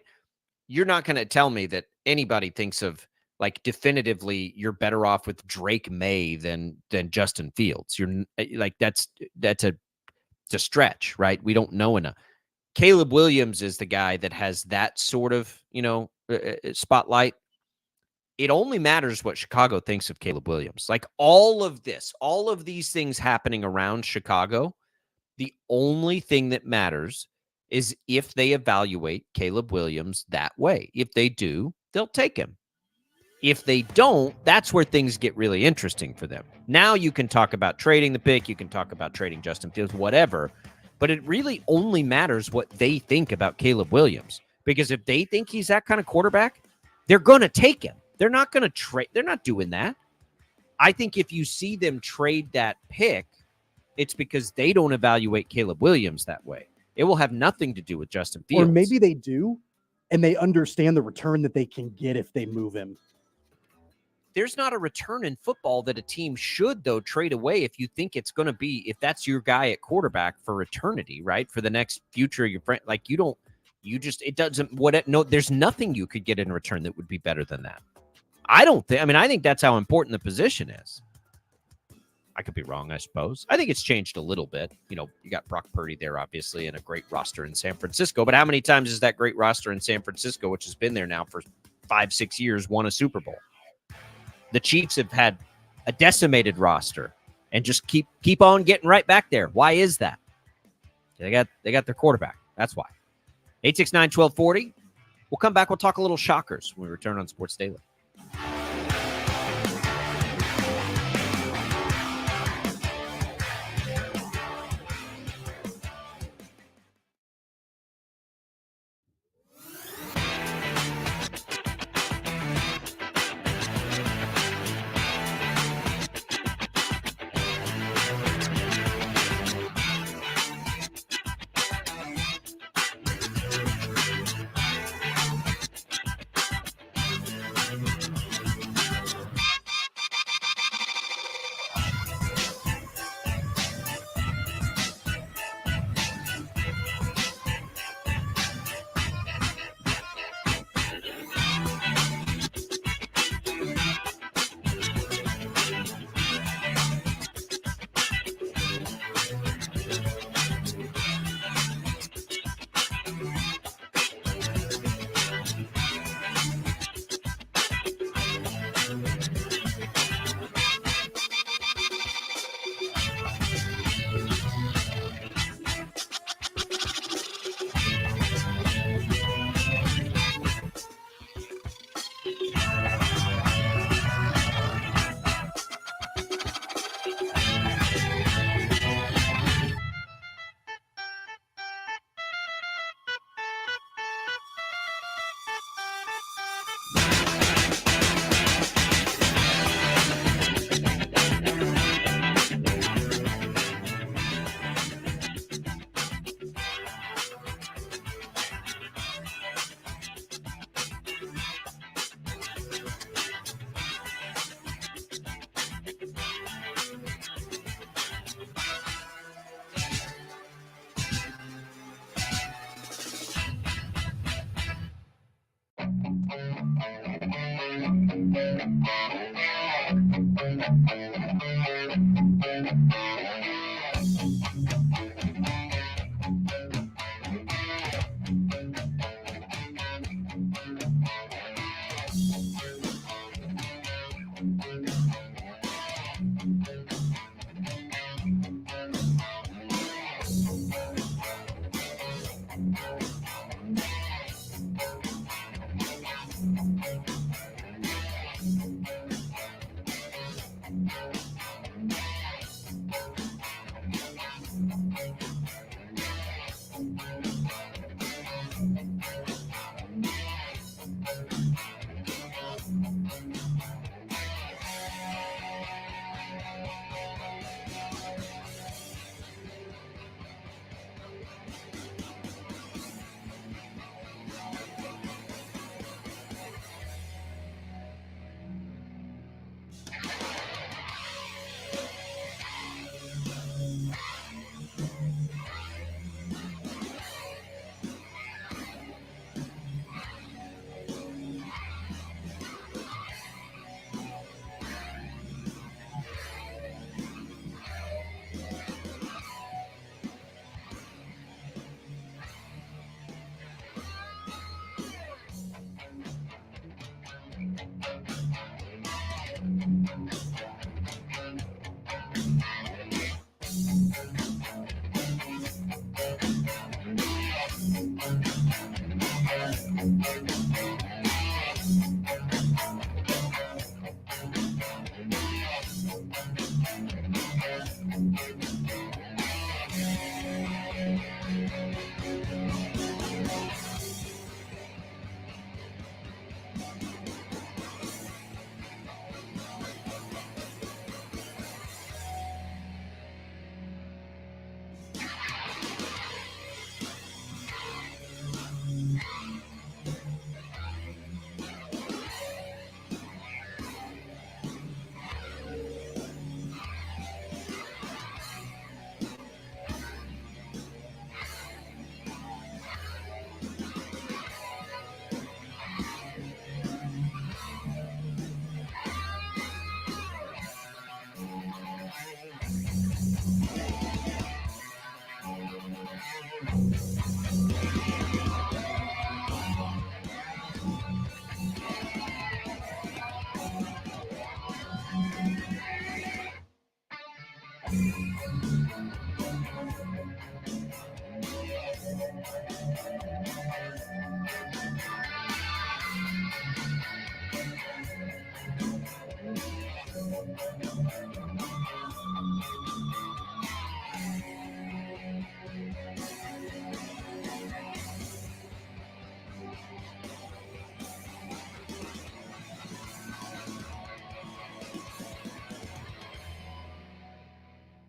You're not going to tell me that anybody thinks of definitively you're better off with Drake May than Justin Fields. You're that's a stretch, right? We don't know enough. Caleb Williams is the guy that has that sort of, spotlight. It only matters what Chicago thinks of Caleb Williams. All of these things happening around Chicago, the only thing that matters is if they evaluate Caleb Williams that way. If they do, they'll take him. If they don't, that's where things get really interesting for them. Now you can talk about trading the pick. You can talk about trading Justin Fields, whatever. But it really only matters what they think about Caleb Williams. Because if they think he's that kind of quarterback, they're going to take him. They're not going to trade. They're not doing that. I think if you see them trade that pick, it's because they don't evaluate Caleb Williams that way. It will have nothing to do with Justin Fields. Or maybe they do, and they understand the return that they can get if they move him. There's not a return in football that a team should, though, trade away if you think it's going to be, if that's your guy at quarterback for eternity, right? For the next future of your friend. There's nothing you could get in return that would be better than that. I think that's how important the position is. I could be wrong, I suppose. I think it's changed a little bit. You got Brock Purdy there, obviously, and a great roster in San Francisco. But how many times is that great roster in San Francisco, which has been there now for 5-6 years, won a Super Bowl? The Chiefs have had a decimated roster and just keep on getting right back there. Why is that? They got their quarterback. That's why. 869-1240. We'll come back. We'll talk a little shockers when we return on Sports Daily.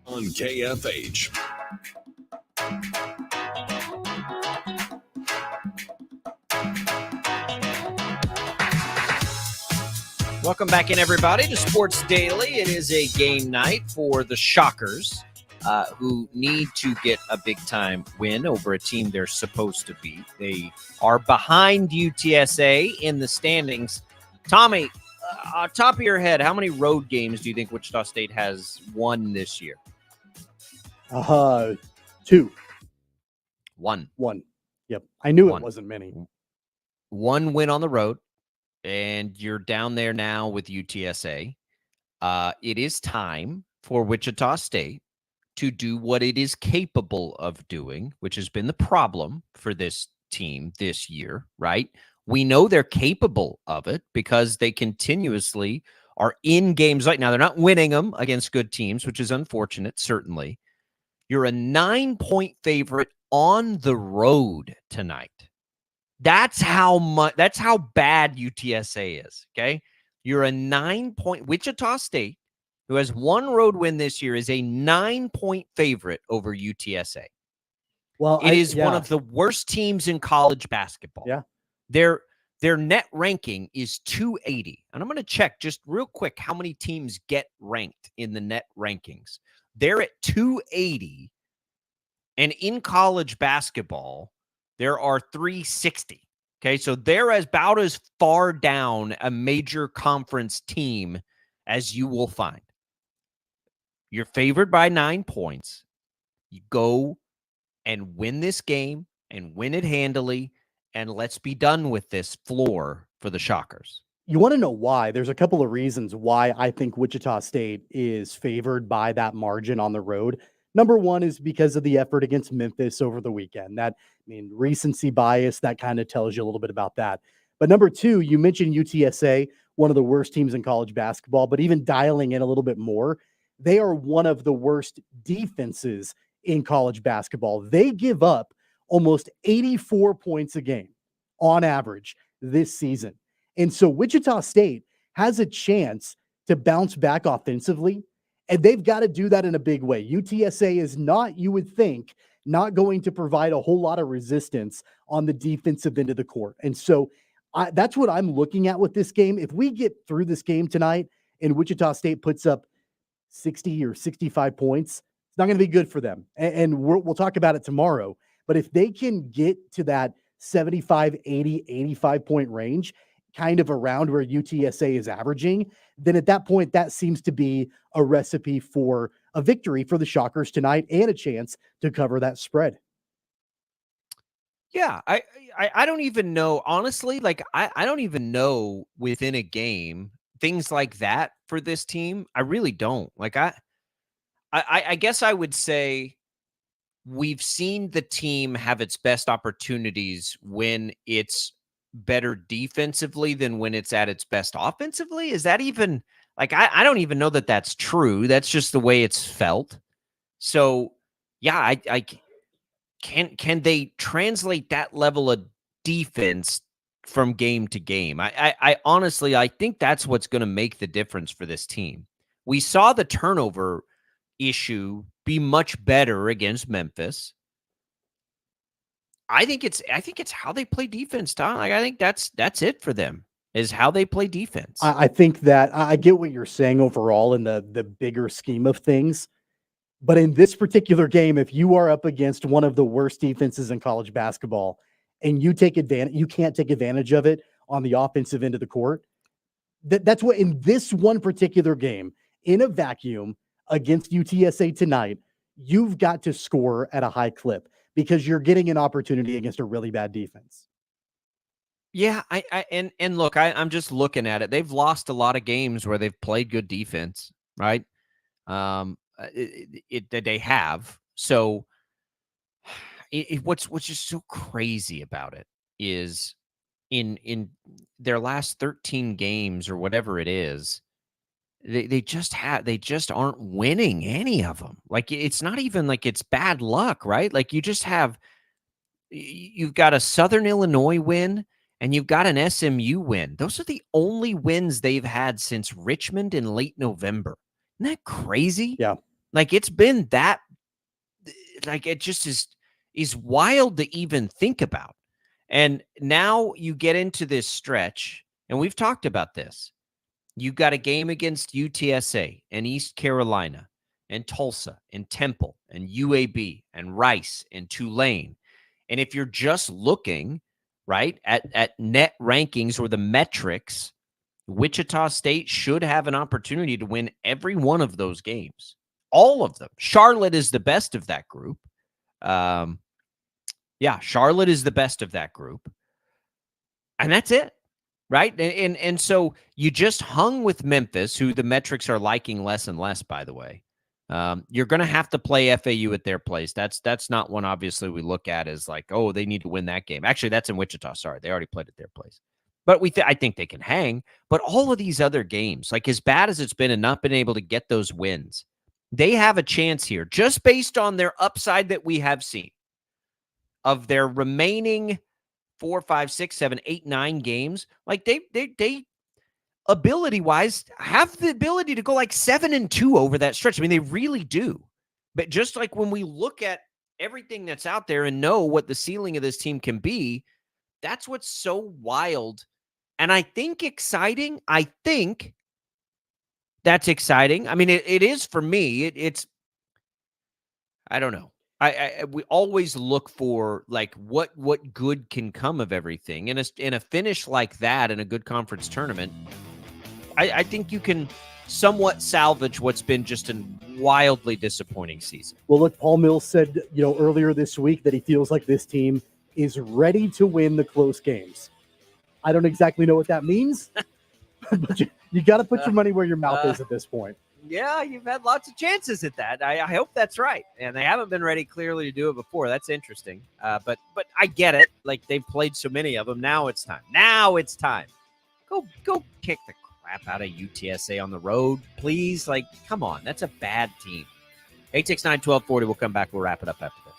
On KFH. Welcome back in, everybody, to Sports Daily. It is a game night for the Shockers, who need to get a big-time win over a team they're supposed to beat. They are behind UTSA in the standings. Tommy, top of your head, how many road games do you think Wichita State has won this year? 2. One. Yep. I knew One. it wasn't many. One win on the road, and you're down there now with UTSA. It is time for Wichita State to do what it is capable of doing, which has been the problem for this team this year, right? We know they're capable of it because they continuously are in games right now. They're not winning them against good teams, which is unfortunate, certainly. You're a 9-point favorite on the road tonight. That's how bad UTSA is, okay? You're a 9-point Wichita State, who has one road win this year, is a 9-point favorite over UTSA. Well, it is one of the worst teams in college basketball. Yeah. Their net ranking is 280. And I'm going to check just real quick how many teams get ranked in the net rankings. They're at 280. And in college basketball, there are 360. Okay, so they're about as far down a major conference team as you will find. You're favored by 9 points. You go and win this game and win it handily, and let's be done with this floor for the Shockers. You want to know why? There's a couple of reasons why I think Wichita State is favored by that margin on the road. Number one is because of the effort against Memphis over the weekend. Recency bias, that kind of tells you a little bit about that. But number two, you mentioned UTSA, one of the worst teams in college basketball, but even dialing in a little bit more, they are one of the worst defenses in college basketball. They give up almost 84 points a game on average this season. And so Wichita State has a chance to bounce back offensively, and they've got to do that in a big way. UTSA is not, you would think, not going to provide a whole lot of resistance on the defensive end of the court. And so that's what I'm looking at with this game. If we get through this game tonight and Wichita State puts up 60 or 65 points, it's not going to be good for them. And we'll talk about it tomorrow. But if they can get to that 75, 80, 85 point range, kind of around where UTSA is averaging, then at that point, that seems to be a recipe for a victory for the Shockers tonight and a chance to cover that spread. Yeah, I don't even know, honestly, like I don't even know within a game, things like that for this team. I really don't. Like I guess I would say we've seen the team have its best opportunities when it's better defensively than when it's at its best offensively. Is that even like I don't even know that that's true. That's just the way it's felt. So yeah, I can they translate that level of defense from game to game? I honestly I think that's what's going to make the difference for this team. We saw the turnover issue be much better against Memphis. I think it's how they play defense, Tom. Like I think that's it for them, is how they play defense. I think that I get what you're saying overall in the bigger scheme of things. But in this particular game, if you are up against one of the worst defenses in college basketball and you can't take advantage of it on the offensive end of the court. That's what in this one particular game in a vacuum against UTSA tonight, you've got to score at a high clip because you're getting an opportunity against a really bad defense. Yeah, and look, I'm just looking at it. They've lost a lot of games where they've played good defense, right? They have. So what's just so crazy about it is in their last 13 games or whatever it is, they just aren't winning any of them. Like it's not even like it's bad luck, right? Like you've got a Southern Illinois win and you've got an SMU win. Those are the only wins they've had since Richmond in late November. Isn't that crazy? Yeah. Like it's been that, like it just is wild to even think about. And now you get into this stretch, and we've talked about this. You've got a game against UTSA and East Carolina and Tulsa and Temple and UAB and Rice and Tulane. And if you're just looking, right, at net rankings or the metrics, Wichita State should have an opportunity to win every one of those games. All of them. Charlotte is the best of that group. Charlotte is the best of that group. And that's it, right? And so you just hung with Memphis, who the metrics are liking less and less, by the way. You're going to have to play FAU at their place. That's not one, obviously, we look at as like, oh, they need to win that game. Actually, that's in Wichita. Sorry, they already played at their place. But I think they can hang. But all of these other games, like as bad as it's been and not been able to get those wins, they have a chance here just based on their upside that we have seen of their remaining 4, 5, 6, 7, 8, 9 games. Like they ability wise have the ability to go like 7-2 over that stretch. I mean, they really do. But just like when we look at everything that's out there and know what the ceiling of this team can be, that's what's so wild. And I think exciting. I think that's exciting. I mean, it is for me. It's I don't know. we always look for like what good can come of everything. In a finish like that in a good conference tournament, I think you can somewhat salvage what's been just a wildly disappointing season. Well, look, Paul Mills said, earlier this week that he feels like this team is ready to win the close games. I don't exactly know what that means, but you got to put your money where your mouth is at this point. Yeah, you've had lots of chances at that. I hope that's right. And they haven't been ready clearly to do it before. That's interesting. But I get it. Like, they've played so many of them. Now it's time. Go kick the crap out of UTSA on the road, please. Like, come on. That's a bad team. 869-1240. We'll come back. We'll wrap it up after this.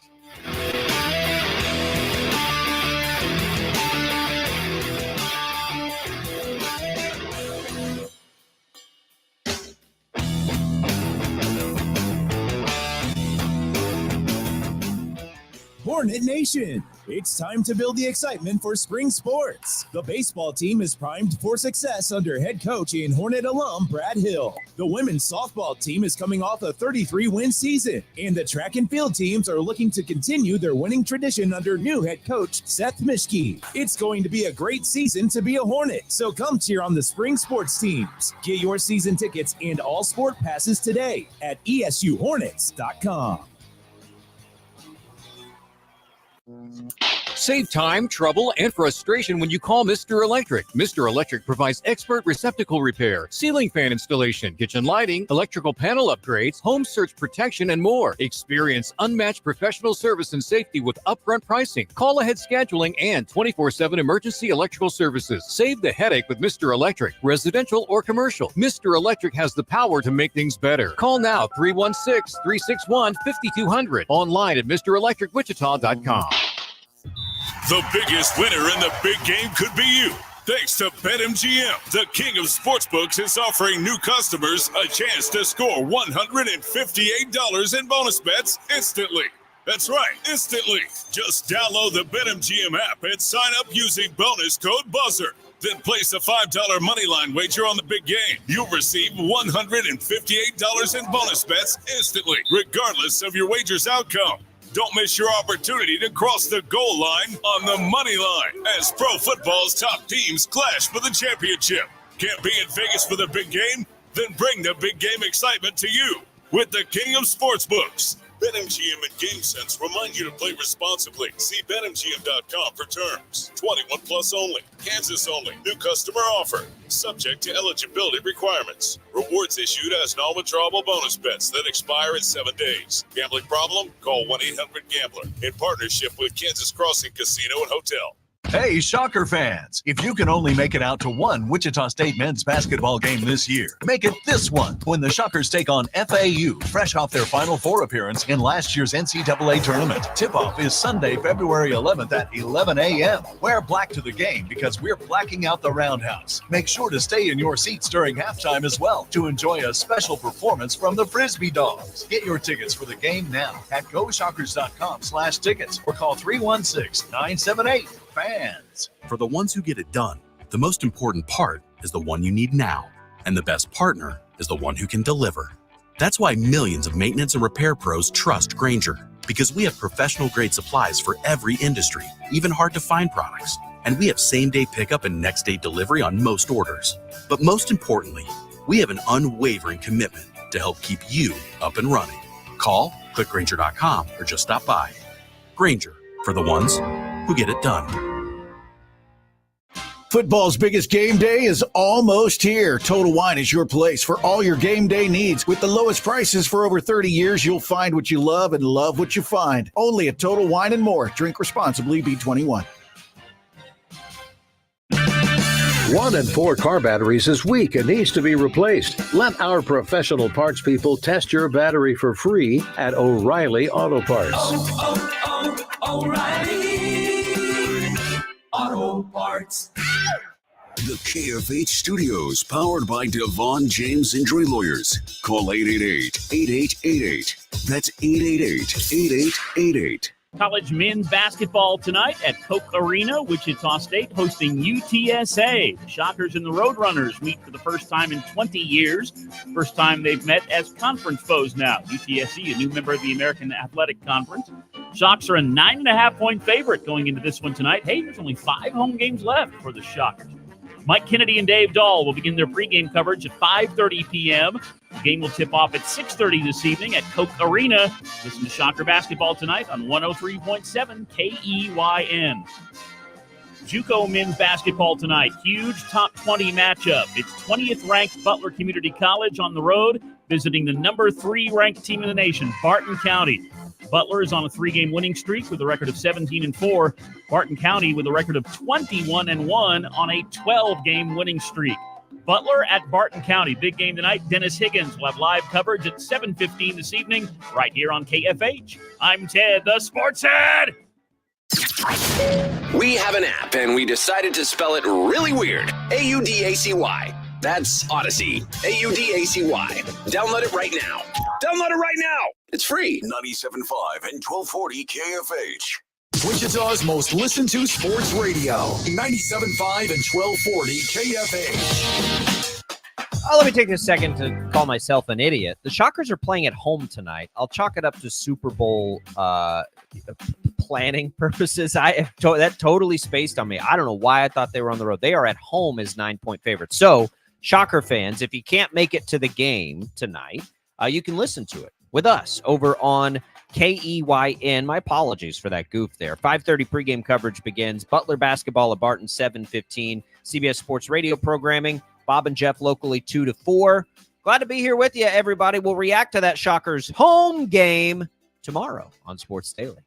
Hornet Nation, it's time to build the excitement for spring sports. The baseball team is primed for success under head coach and Hornet alum Brad Hill. The women's softball team is coming off a 33-win season, and the track and field teams are looking to continue their winning tradition under new head coach Seth Mischke. It's going to be a great season to be a Hornet, so come cheer on the spring sports teams. Get your season tickets and all sport passes today at esuhornets.com. Save time, trouble, and frustration when you call Mr. Electric. Mr. Electric provides expert receptacle repair, ceiling fan installation, kitchen lighting, electrical panel upgrades, home search protection, and more. Experience unmatched professional service and safety with upfront pricing, call-ahead scheduling, and 24/7 emergency electrical services. Save the headache with Mr. Electric, residential or commercial. Mr. Electric has the power to make things better. Call now, 316-361-5200. Online at MrElectricWichita.com. The biggest winner in the big game could be you. Thanks to BetMGM, the king of sportsbooks is offering new customers a chance to score $158 in bonus bets instantly. That's right, instantly. Just download the BetMGM app and sign up using bonus code BUZZER. Then place a $5 moneyline wager on the big game. You'll receive $158 in bonus bets instantly, regardless of your wager's outcome. Don't miss your opportunity to cross the goal line on the money line as pro football's top teams clash for the championship. Can't be in Vegas for the big game? Then bring the big game excitement to you with the king of sportsbooks. BetMGM and GameSense remind you to play responsibly. See BetMGM.com for terms. 21 plus only. Kansas only. New customer offer. Subject to eligibility requirements. Rewards issued as non-withdrawable bonus bets that expire in 7 days. Gambling problem? Call 1-800-GAMBLER. In partnership with Kansas Crossing Casino and Hotel. Hey, Shocker fans, if you can only make it out to one Wichita State men's basketball game this year, make it this one when the Shockers take on FAU, fresh off their Final Four appearance in last year's NCAA tournament. Tip-off is Sunday, February 11th at 11 a.m. Wear black to the game because we're blacking out the Roundhouse. Make sure to stay in your seats during halftime as well to enjoy a special performance from the Frisbee Dogs. Get your tickets for the game now at GoShockers.com/tickets or call 316-978. Fans. For the ones who get it done, the most important part is the one you need now. And the best partner is the one who can deliver. That's why millions of maintenance and repair pros trust Grainger, because we have professional grade supplies for every industry, even hard to find products. And we have same day pickup and next day delivery on most orders. But most importantly, we have an unwavering commitment to help keep you up and running. Call, click Grainger.com, or just stop by. Grainger, for the ones who get it done. Football's biggest game day is almost here. Total Wine is your place for all your game day needs. With the lowest prices for over 30 years, you'll find what you love and love what you find. Only at Total Wine and More. Drink responsibly. Be 21. 1 in 4 car batteries is weak and needs to be replaced. Let our professional parts people test your battery for free at O'Reilly Auto Parts. O'Reilly Auto Parts. The KFH Studios, powered by Devon James Injury Lawyers. Call 888-8888. That's 888-8888. College men's basketball tonight at Koch Arena, Wichita State hosting UTSA. The Shockers and the Roadrunners meet for the first time in 20 years. First time they've met as conference foes now. UTSA, a new member of the American Athletic Conference. Shocks are a 9.5-point favorite going into this one tonight. Hey, there's only 5 home games left for the Shockers. Mike Kennedy and Dave Dahl will begin their pregame coverage at 5:30 p.m. The game will tip off at 6:30 this evening at Koch Arena. Listen to Shocker basketball tonight on 103.7 KEYN. JUCO men's basketball tonight. Huge top 20 matchup. It's 20th ranked Butler Community College on the road, visiting the number 3 ranked team in the nation, Barton County. Butler is on a 3-game winning streak with a record of 17-4. Barton County with a record of 21-1 on a 12-game winning streak. Butler at Barton County. Big game tonight. Dennis Higgins will have live coverage at 7:15 this evening right here on KFH. I'm Ted, the Sports Head. We have an app, and we decided to spell it really weird. A-U-D-A-C-Y. That's Odyssey. A-U-D-A-C-Y. Download it right now. Download it right now. It's free. 97.5 and 1240 KFH. Wichita's most listened to sports radio. 97.5 and 1240 KFH. Oh, let me take a second to call myself an idiot. The Shockers are playing at home tonight. I'll chalk it up to Super Bowl planning purposes. That totally spaced on me. I don't know why I thought they were on the road. They are at home as 9-point favorites. So, Shocker fans, if you can't make it to the game tonight, you can listen to it with us over on KEYN. My apologies for that goof there. 5:30 pregame coverage begins. Butler basketball at Barton, 7:15. CBS Sports Radio programming. Bob and Jeff locally 2 to 4. Glad to be here with you, everybody. We'll react to that Shockers home game tomorrow on Sports Daily.